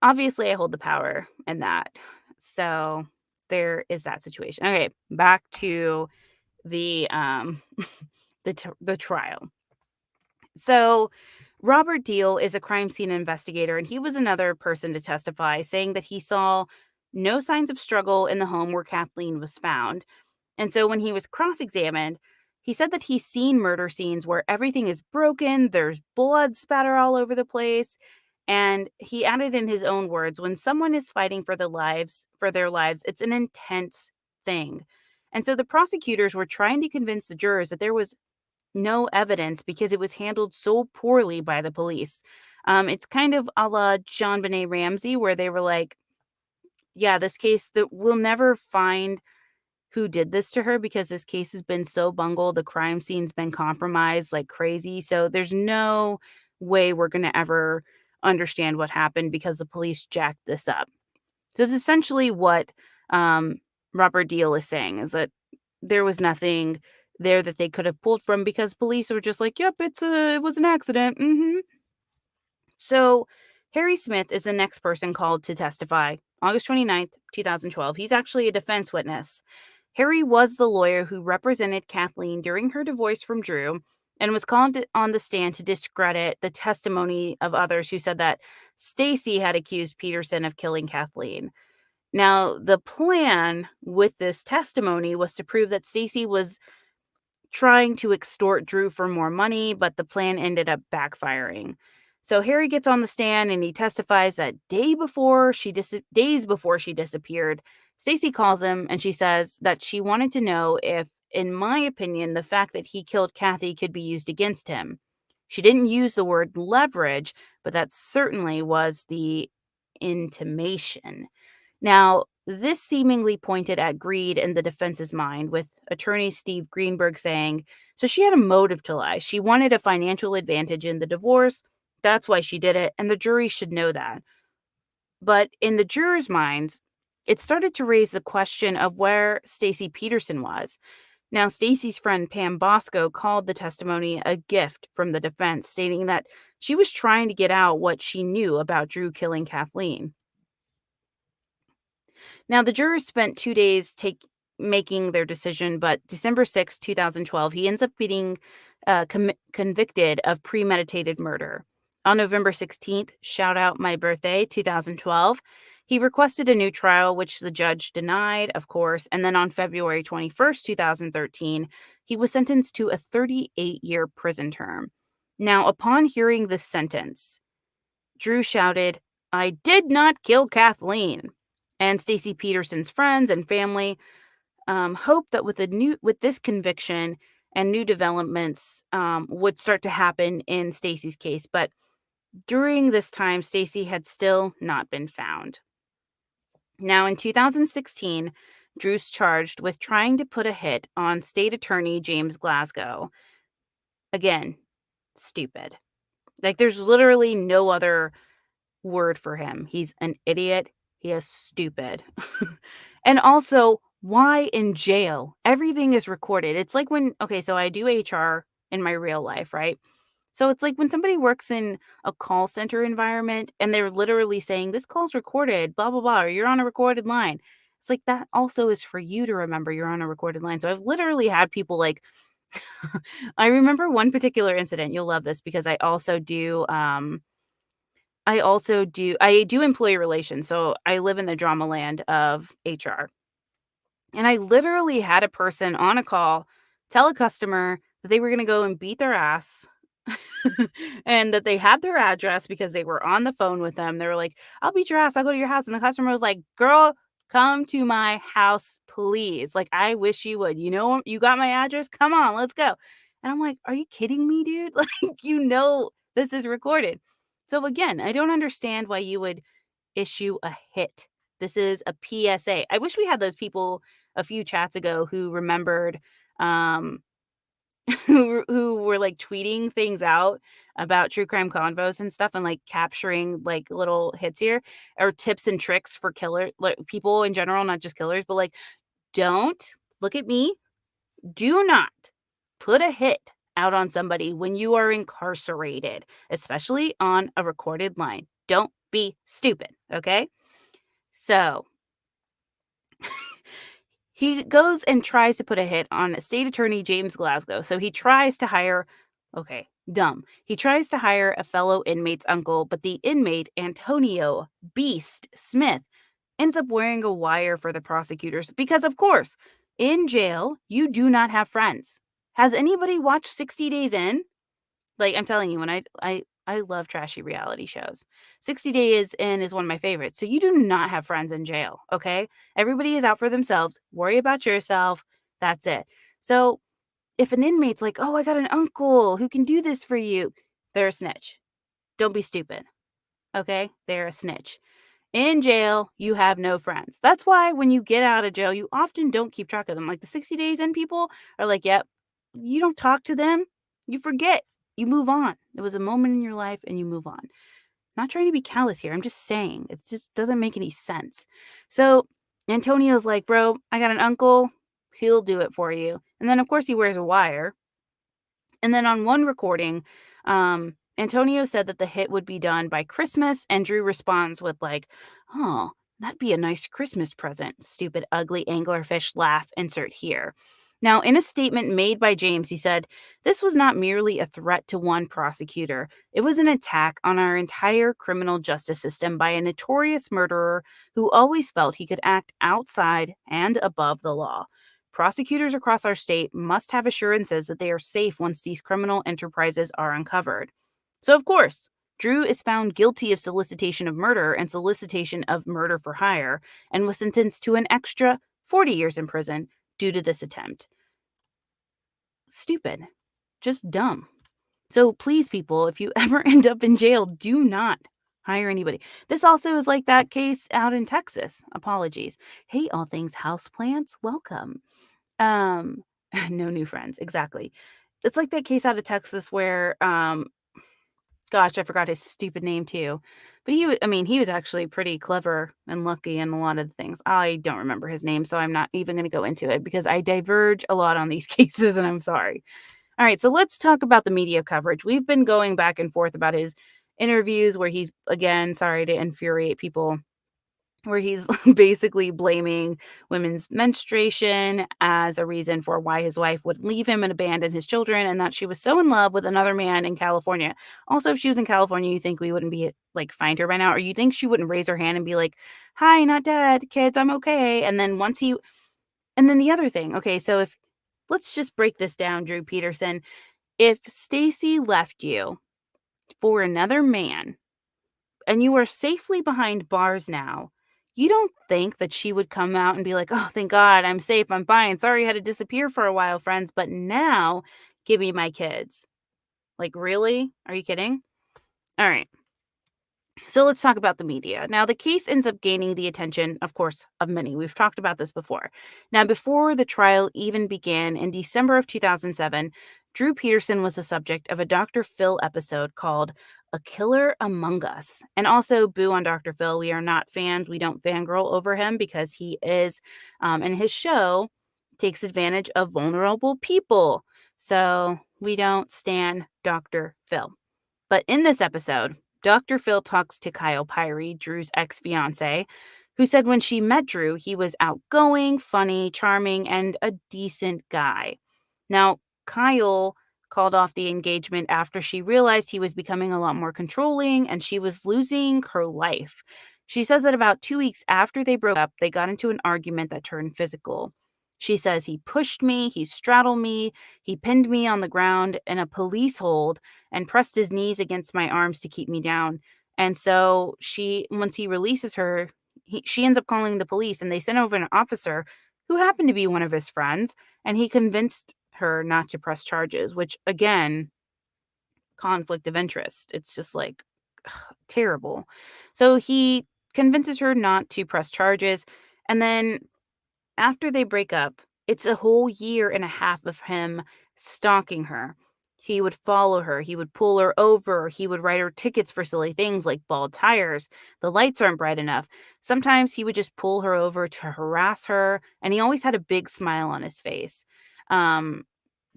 obviously, I hold the power in that. So, there is that situation. Okay, back to the the trial. So, Robert Deal is a crime scene investigator, and he was another person to testify, saying that he saw no signs of struggle in the home where Kathleen was found. And so when he was cross-examined, he said that he's seen murder scenes where everything is broken, there's blood spatter all over the place, and he added in his own words, when someone is fighting for their lives, it's an intense thing. And so the prosecutors were trying to convince the jurors that there was no evidence because it was handled so poorly by the police. It's kind of a la John Benet Ramsey, where they were like, "Yeah, this case that we'll never find who did this to her because this case has been so bungled, the crime scene's been compromised like crazy, so there's no way we're gonna ever understand what happened because the police jacked this up." So it's essentially what, um, Robert Deal is saying, is that there was nothing there that they could have pulled from because police were just like, "Yep, it was an accident, mhm." So, Harry Smith is the next person called to testify, August 29th, 2012. He's actually a defense witness. Harry was the lawyer who represented Kathleen during her divorce from Drew and was called on the stand to discredit the testimony of others who said that Stacy had accused Peterson of killing Kathleen. Now, the plan with this testimony was to prove that Stacy was trying to extort Drew for more money, but the plan ended up backfiring. So Harry gets on the stand and he testifies that days before she disappeared, Stacy calls him and she says that she wanted to know if, in my opinion, the fact that he killed Kathy could be used against him. She didn't use the word leverage, but that certainly was the intimation. Now, this seemingly pointed at greed in the defense's mind, with attorney Steve Greenberg saying, so she had a motive to lie. She wanted a financial advantage in the divorce. That's why she did it, and the jury should know that. But in the jurors' minds, it started to raise the question of where Stacy Peterson was. Now, Stacy's friend Pam Bosco called the testimony a gift from the defense, stating that she was trying to get out what she knew about Drew killing Kathleen. Now, the jurors spent 2 days making their decision, but December 6, 2012, he ends up being convicted of premeditated murder. On November 16th, shout out my birthday, 2012, he requested a new trial, which the judge denied, of course. And then on February 21st, 2013, he was sentenced to a 38-year prison term. Now, upon hearing this sentence, Drew shouted, "I did not kill Kathleen." And Stacy Peterson's friends and family hoped that with this conviction and new developments would start to happen in Stacy's case. But during this time, Stacy had still not been found. Now, in 2016, Drew's charged with trying to put a hit on State Attorney James Glasgow. Again, stupid. Like, there's literally no other word for him. He's an idiot. He is stupid. And also, why in jail? Everything is recorded. It's like when, okay, so I do HR in my real life, right? So it's like when somebody works in a call center environment and they're literally saying, this call's recorded, blah, blah, blah, or you're on a recorded line. It's like that also is for you to remember you're on a recorded line. So I've literally had people like, I remember one particular incident. You'll love this because I do employee relations. So I live in the drama land of HR. And I literally had a person on a call tell a customer that they were going to go and beat their ass and that they had their address because they were on the phone with them. They were like, I'll beat your ass. I'll go to your house. And the customer was like, girl, come to my house, please. Like, I wish you would. You know, you got my address. Come on, let's go. And I'm like, are you kidding me, dude? Like, this is recorded. So again, I don't understand why you would issue a hit. This is a PSA. I wish we had those people a few chats ago who remembered um who were like tweeting things out about true crime convos and stuff and like capturing like little hits here or tips and tricks for killer like people in general, not just killers, but like don't look at me. Do not put a hit out on somebody when you are incarcerated, especially on a recorded line. Don't be stupid, okay? So he goes and tries to put a hit on State Attorney James Glasgow. So he tries to hire, okay, dumb. He tries to hire a fellow inmate's uncle, but the inmate, Antonio Beast Smith, ends up wearing a wire for the prosecutors because, of course, in jail, you do not have friends. Has anybody watched 60 Days In? Like, I'm telling you, when I love trashy reality shows. 60 Days In is one of my favorites. So you do not have friends in jail, okay? Everybody is out for themselves. Worry about yourself. That's it. So if an inmate's like, oh, I got an uncle who can do this for you, they're a snitch. Don't be stupid, okay? They're a snitch. In jail, you have no friends. That's why when you get out of jail, you often don't keep track of them. Like the 60 Days In people are like, yep, you don't talk to them. You forget. You move on. It was a moment in your life and you move on. Not trying to be callous here. I'm just saying. It just doesn't make any sense. So Antonio's like, bro, I got an uncle. He'll do it for you. And then, of course, he wears a wire. And then on one recording, Antonio said that the hit would be done by Christmas, and Drew responds with like, "Oh, that'd be a nice Christmas present." Stupid, ugly anglerfish laugh. Insert here. Now, in a statement made by James, he said, "This was not merely a threat to one prosecutor. It was an attack on our entire criminal justice system by a notorious murderer who always felt he could act outside and above the law. Prosecutors across our state must have assurances that they are safe once these criminal enterprises are uncovered." So, of course, Drew is found guilty of solicitation of murder and solicitation of murder for hire and was sentenced to an extra 40 years in prison due to this attempt. Stupid. Just dumb. So please, people, if you ever end up in jail, do not hire anybody. This also is like that case out in Texas. Apologies. Hey, all things houseplants, welcome. Um, no new friends, exactly. It's like that case out of Texas where, gosh, I forgot his stupid name too. But he was actually pretty clever and lucky in a lot of the things. I don't remember his name, so I'm not even going to go into it because I diverge a lot on these cases, and I'm sorry. All right, so let's talk about the media coverage. We've been going back and forth about his interviews where he's, again, sorry to infuriate people, where he's basically blaming women's menstruation as a reason for why his wife would leave him and abandon his children, and that she was so in love with another man in California. Also, if she was in California, you think we wouldn't be like find her by now, or you think she wouldn't raise her hand and be like, "Hi, not dead, kids, I'm okay." And then and then the other thing, okay, so if let's just break this down, Drew Peterson. If Stacy left you for another man and you are safely behind bars now, you don't think that she would come out and be like, "Oh, thank God, I'm safe, I'm fine. Sorry I had to disappear for a while, friends, but now give me my kids." Like, really? Are you kidding? All right. So let's talk about the media. Now, the case ends up gaining the attention, of course, of many. We've talked about this before. Now, before the trial even began in December of 2007, Drew Peterson was the subject of a Dr. Phil episode called A Killer Among Us. And also, boo on Dr. Phil. We are not fans. We don't fangirl over him because he is, in his show, takes advantage of vulnerable people. So we don't stan Dr. Phil. But in this episode, Dr. Phil talks to Kyle Pyrie, Drew's ex fiance, who said when she met Drew, he was outgoing, funny, charming, and a decent guy. Now, Kyle called off the engagement after she realized he was becoming a lot more controlling and she was losing her life. She says that about 2 weeks after they broke up, they got into an argument that turned physical. She says he pushed me, he straddled me, he pinned me on the ground in a police hold and pressed his knees against my arms to keep me down. And so once he releases her, she ends up calling the police and they sent over an officer who happened to be one of his friends. And he convinced her not to press charges, which again, conflict of interest. It's just like terrible. So he convinces her not to press charges. And then after they break up, it's a whole year and a half of him stalking her. He would follow her, he would pull her over, he would write her tickets for silly things like bald tires. The lights aren't bright enough. Sometimes he would just pull her over to harass her, and he always had a big smile on his face. Um,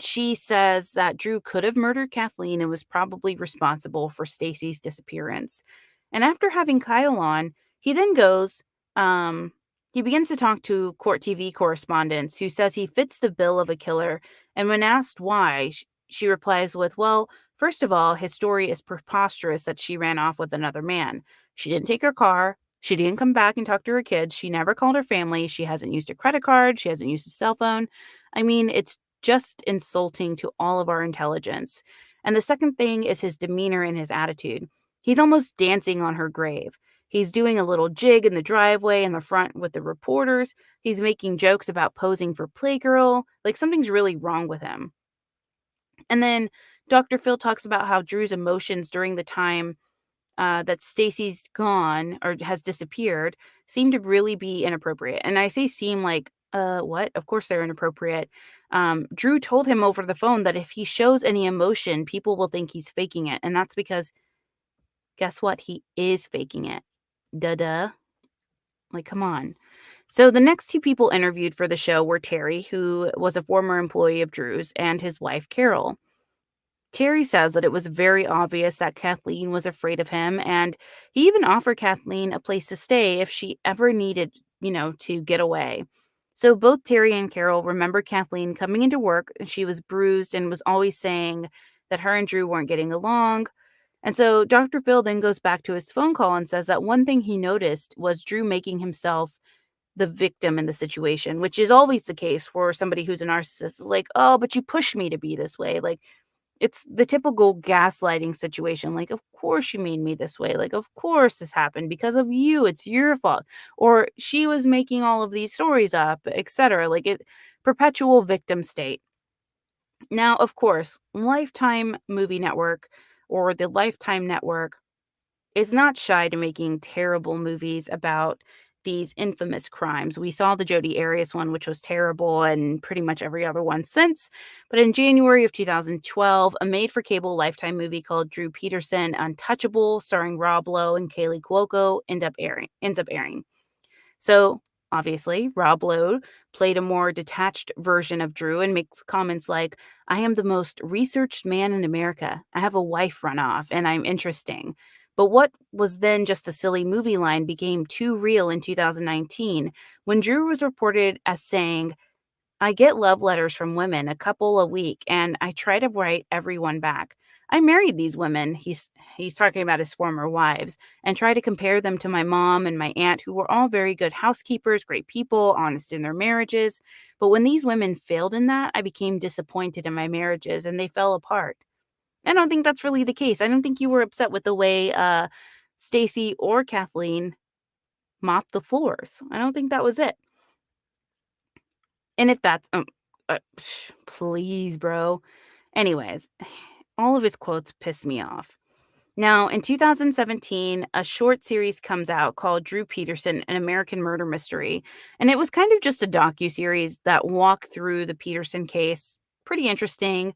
she says that Drew could have murdered Kathleen and was probably responsible for Stacy's disappearance. And after having Kyle on, he then goes, he begins to talk to court TV correspondents who says he fits the bill of a killer. And when asked why, she replies with, well, first of all, his story is preposterous that she ran off with another man. She didn't take her car. She didn't come back and talk to her kids. She never called her family. She hasn't used a credit card. She hasn't used a cell phone. I mean, it's just insulting to all of our intelligence. And the second thing is his demeanor and his attitude. He's almost dancing on her grave. He's doing a little jig in the driveway in the front with the reporters. He's making jokes about posing for Playgirl. Like something's really wrong with him. And then Dr. Phil talks about how Drew's emotions during the time that Stacy's gone or has disappeared seem to really be inappropriate. And I say seem like, what? Of course they're inappropriate. Drew told him over the phone that if he shows any emotion, people will think he's faking it. And that's because, guess what? He is faking it. Duh. Like, come on. So the next two people interviewed for the show were Terry, who was a former employee of Drew's, and his wife, Carol. Terry says that it was very obvious that Kathleen was afraid of him, and he even offered Kathleen a place to stay if she ever needed, to get away. So both Terry and Carol remember Kathleen coming into work, and she was bruised and was always saying that her and Drew weren't getting along. And so Dr. Phil then goes back to his phone call and says that one thing he noticed was Drew making himself the victim in the situation, which is always the case for somebody who's a narcissist. It's like, oh, but you pushed me to be this way. Like, it's the typical gaslighting situation. Like, of course you made me this way. Like, of course this happened because of you. It's your fault. Or she was making all of these stories up, etc. Like it perpetual victim state. Now, of course, Lifetime Movie Network or the Lifetime Network is not shy to making terrible movies about these infamous crimes. We saw the Jodi Arias one, which was terrible, and pretty much every other one since. But in January of 2012, a made-for-cable Lifetime movie called Drew Peterson, Untouchable, starring Rob Lowe and Kaylee Cuoco, ends up airing. So, obviously, Rob Lowe played a more detached version of Drew and makes comments like, I am the most researched man in America. I have a wife run off, and I'm interesting. But what was then just a silly movie line became too real in 2019 when Drew was reported as saying, I get love letters from women, a couple a week, and I try to write everyone back. I married these women, he's talking about his former wives, and try to compare them to my mom and my aunt, who were all very good housekeepers, great people, honest in their marriages. But when these women failed in that, I became disappointed in my marriages and they fell apart. I don't think that's really the case. I don't think you were upset with the way Stacy or Kathleen mopped the floors. I don't think that was it. And if that's please, bro. Anyways, all of his quotes piss me off. Now, in 2017, a short series comes out called Drew Peterson, An American Murder Mystery. And it was kind of just a docuseries that walked through the Peterson case. Pretty interesting.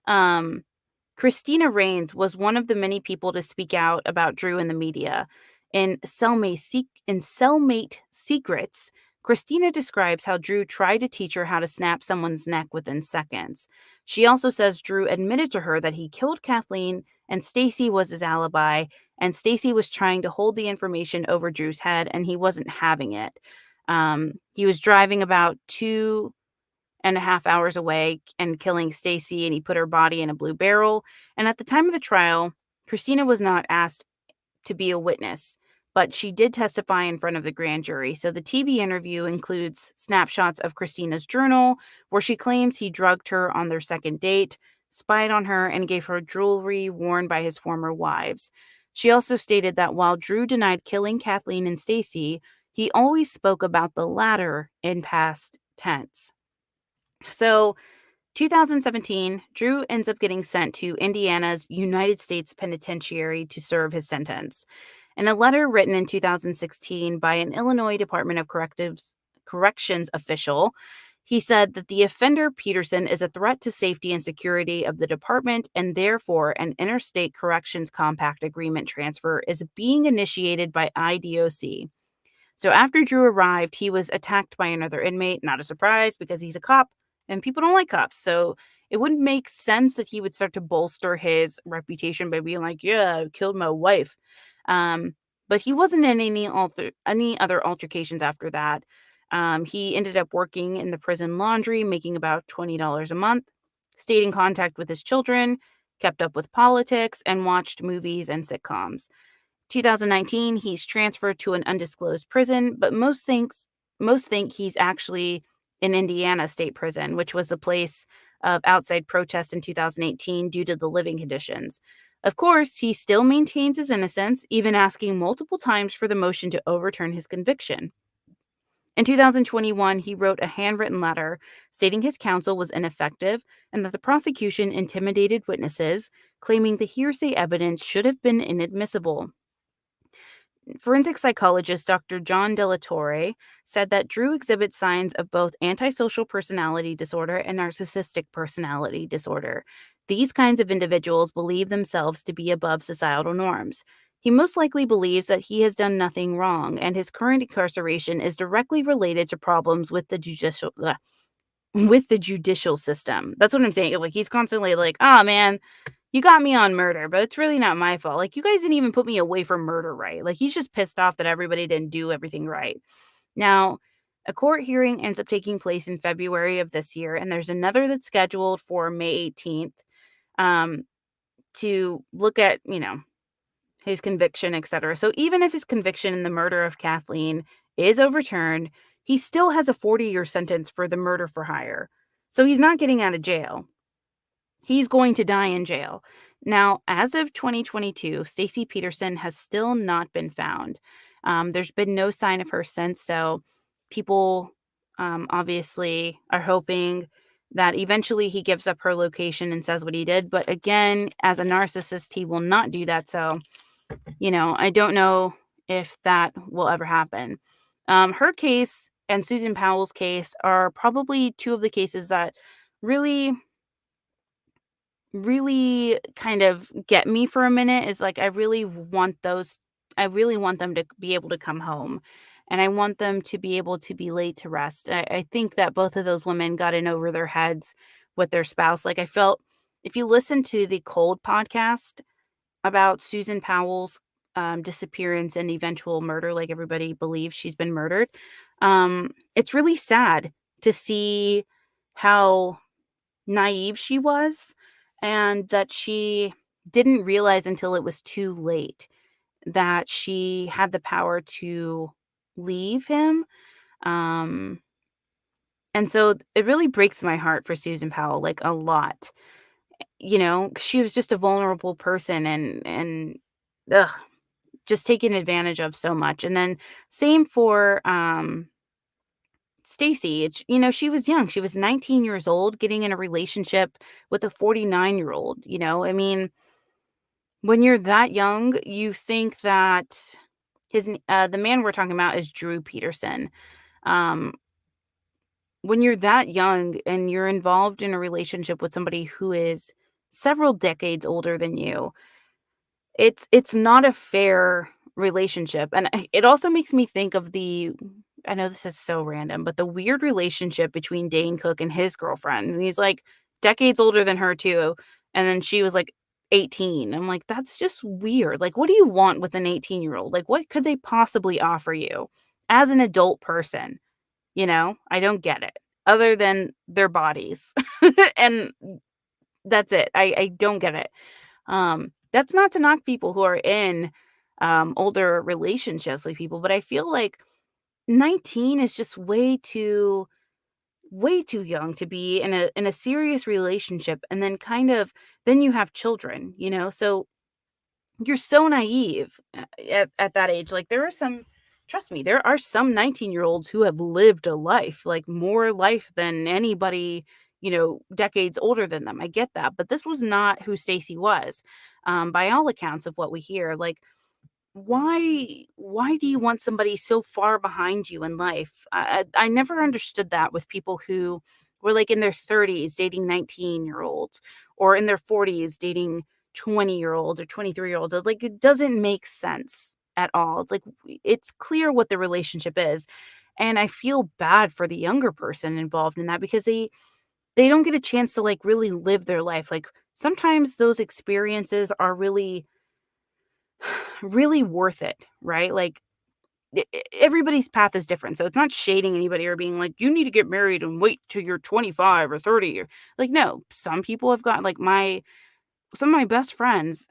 Um, Christina Rains was one of the many people to speak out about Drew in the media. In Cellmate Secrets, Christina describes how Drew tried to teach her how to snap someone's neck within seconds. She also says Drew admitted to her that he killed Kathleen and Stacy was his alibi, and Stacy was trying to hold the information over Drew's head, and he wasn't having it. He was driving about 2.5 hours away and killing Stacy, and he put her body in a blue barrel. And at the time of the trial, Christina was not asked to be a witness, but she did testify in front of the grand jury. So the TV interview includes snapshots of Christina's journal, where she claims he drugged her on their second date, spied on her, and gave her jewelry worn by his former wives. She also stated that while Drew denied killing Kathleen and Stacy, he always spoke about the latter in past tense. So 2017, Drew ends up getting sent to Indiana's United States Penitentiary to serve his sentence. In a letter written in 2016 by an Illinois Department of Corrections official, he said that the offender Peterson is a threat to safety and security of the department, and therefore an interstate corrections compact agreement transfer is being initiated by IDOC. So after Drew arrived, he was attacked by another inmate. Not a surprise because he's a cop and people don't like cops. So it wouldn't make sense that he would start to bolster his reputation by being like, yeah, I killed my wife. But he wasn't in any other altercations after that. He ended up working in the prison laundry, making about $20 a month, stayed in contact with his children, kept up with politics, and watched movies and sitcoms. 2019, he's transferred to an undisclosed prison, but most think he's actually in Indiana State Prison, which was the place of outside protests in 2018 due to the living conditions. Of course, he still maintains his innocence, even asking multiple times for the motion to overturn his conviction. In 2021, he wrote a handwritten letter stating his counsel was ineffective and that the prosecution intimidated witnesses, claiming the hearsay evidence should have been inadmissible. Forensic psychologist Dr. John Delatorre said that Drew exhibits signs of both antisocial personality disorder and narcissistic personality disorder. These kinds of individuals believe themselves to be above societal norms. He most likely believes that he has done nothing wrong, and his current incarceration is directly related to problems with the judicial system. That's what I'm saying. Like he's constantly like, "Oh man, you got me on murder, but it's really not my fault. Like, you guys didn't even put me away for murder right." Like, he's just pissed off that everybody didn't do everything right. Now, a court hearing ends up taking place in February of this year, and there's another that's scheduled for May 18th um, to look at, his conviction, etc. So even if his conviction in the murder of Kathleen is overturned, he still has a 40-year sentence for the murder for hire. So he's not getting out of jail. He's going to die in jail. Now, as of 2022, Stacy Peterson has still not been found. There's been no sign of her since, so people obviously are hoping that eventually he gives up her location and says what he did. But again, as a narcissist, he will not do that. So, I don't know if that will ever happen. Her case and Susan Powell's case are probably two of the cases that really really kind of get me for a minute. Is like I really want them to be able to come home, and I want them to be able to be laid to rest. I think that both of those women got in over their heads with their spouse. Like I felt if you listen to the Cold podcast about Susan Powell's disappearance and eventual murder, like everybody believes she's been murdered, it's really sad to see how naive she was and that she didn't realize until it was too late that she had the power to leave him. Um, and so it really breaks my heart for Susan Powell, like a lot. 'Cause she was just a vulnerable person and ugh, just taken advantage of so much. And then same for Stacy. She was young. She was 19 years old getting in a relationship with a 49-year-old, I mean, When you're that young, you think that the man we're talking about is Drew Peterson. Um, when you're that young and you're involved in a relationship with somebody who is several decades older than you, it's not a fair relationship, and it also makes me think of I know this is so random, but the weird relationship between Dane Cook and his girlfriend, and he's, like, decades older than her too, and then she was, like, 18. I'm like, "That's just weird." Like, what do you want with an 18-year-old? Like, what could they possibly offer you as an adult person, you know? I don't get it, other than their bodies, and that's it. I don't get it. That's not to knock people who are in, older relationships with people, but I feel like 19 is just way too young to be in a serious relationship, and then then you have children, you know? So you're so naive at that age. Like, there are some trust me, there are some 19-year-olds who have lived a life, like, more life than anybody, decades older than them. I get that, but this was not who Stacy was, by all accounts of what we hear. Like, why do you want somebody so far behind you in life? I never understood that with people who were, like, in their 30s dating 19-year-olds, or in their 40s dating 20-year-olds or 23-year-olds. I was like, it doesn't make sense at all. It's like, it's clear what the relationship is, and I feel bad for the younger person involved in that, because they don't get a chance to, like, really live their life. Like, sometimes those experiences are really worth it, right? Like, everybody's path is different. So it's not shading anybody or being like, you need to get married and wait till you're 25 or 30. Or, like, no, some people have got, like, some of my best friends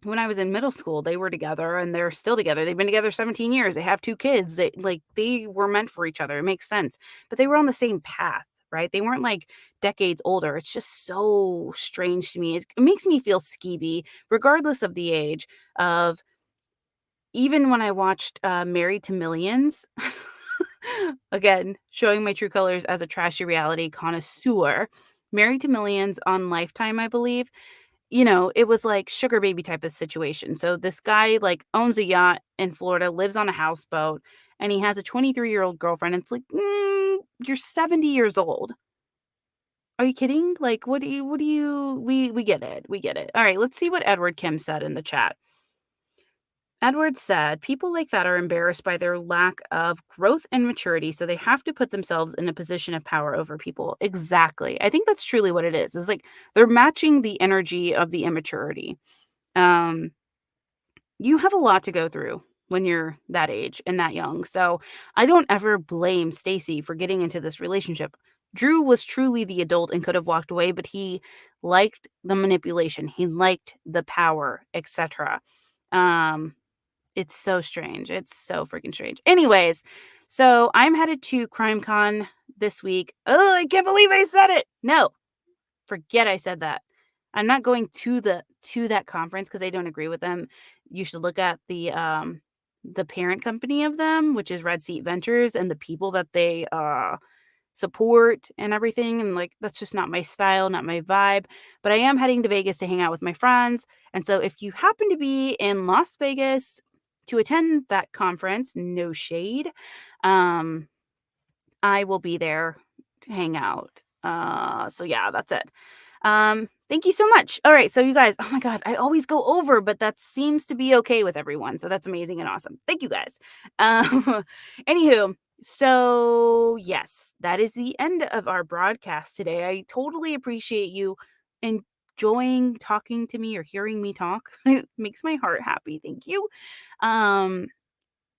when I was in middle school, they were together and they're still together. They've been together 17 years. They have 2 kids. They were meant for each other. It makes sense. But they were on the same path, right? They weren't, like, decades older. It's just so strange to me. It makes me feel skeevy regardless of the age of, even when I watched, Married to Millions, again, showing my true colors as a trashy reality connoisseur. Married to Millions on Lifetime, I believe, it was like sugar baby type of situation. So this guy, like, owns a yacht in Florida, lives on a houseboat, and he has a 23-year-old girlfriend. It's like, you're 70 years old. Are you kidding? Like, what do you we get it. We get it. All right, let's see what Edward Kim said in the chat. Edward said, people like that are embarrassed by their lack of growth and maturity, so they have to put themselves in a position of power over people. Exactly. I think that's truly what it is like, they're matching the energy of the immaturity. Um, you have a lot to go through when you're that age and that young. So I don't ever blame Stacy for getting into this relationship. Drew was truly the adult and could have walked away, but he liked the manipulation. He liked the power, etc. Um, it's so strange. It's so freaking strange. Anyways, so I'm headed to CrimeCon this week. Oh, I can't believe I said it. No, forget I said that. I'm not going to that conference because I don't agree with them. You should look at the parent company of them, which is Red Seat Ventures, and the people that they support and everything. And, like, that's just not my style, not my vibe. But I am heading to Vegas to hang out with my friends. And so if you happen to be in Las Vegas to attend that conference, no shade, um, I will be there to hang out. So yeah, that's it. Thank you so much. All right, so you guys, oh my god, I always go over, but that seems to be okay with everyone. So that's amazing and awesome. Thank you guys. Anywho, so yes, that is the end of our broadcast today. I totally appreciate you enjoying talking to me or hearing me talk. It makes my heart happy. Thank you. Um,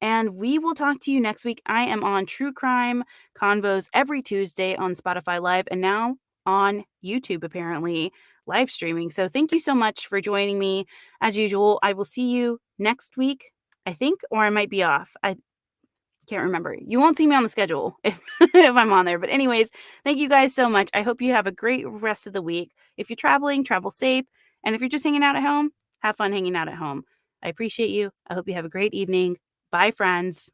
and we will talk to you next week. I am on True Crime Convos every Tuesday on Spotify Live, and now on YouTube, apparently, live streaming. So thank you so much for joining me. As usual, I will see you next week, I think, or I might be off. I can't remember. You won't see me on the schedule if I'm on there. But anyways, thank you guys so much. I hope you have a great rest of the week. If you're traveling, travel safe. And if you're just hanging out at home, have fun hanging out at home. I appreciate you. I hope you have a great evening. Bye, friends.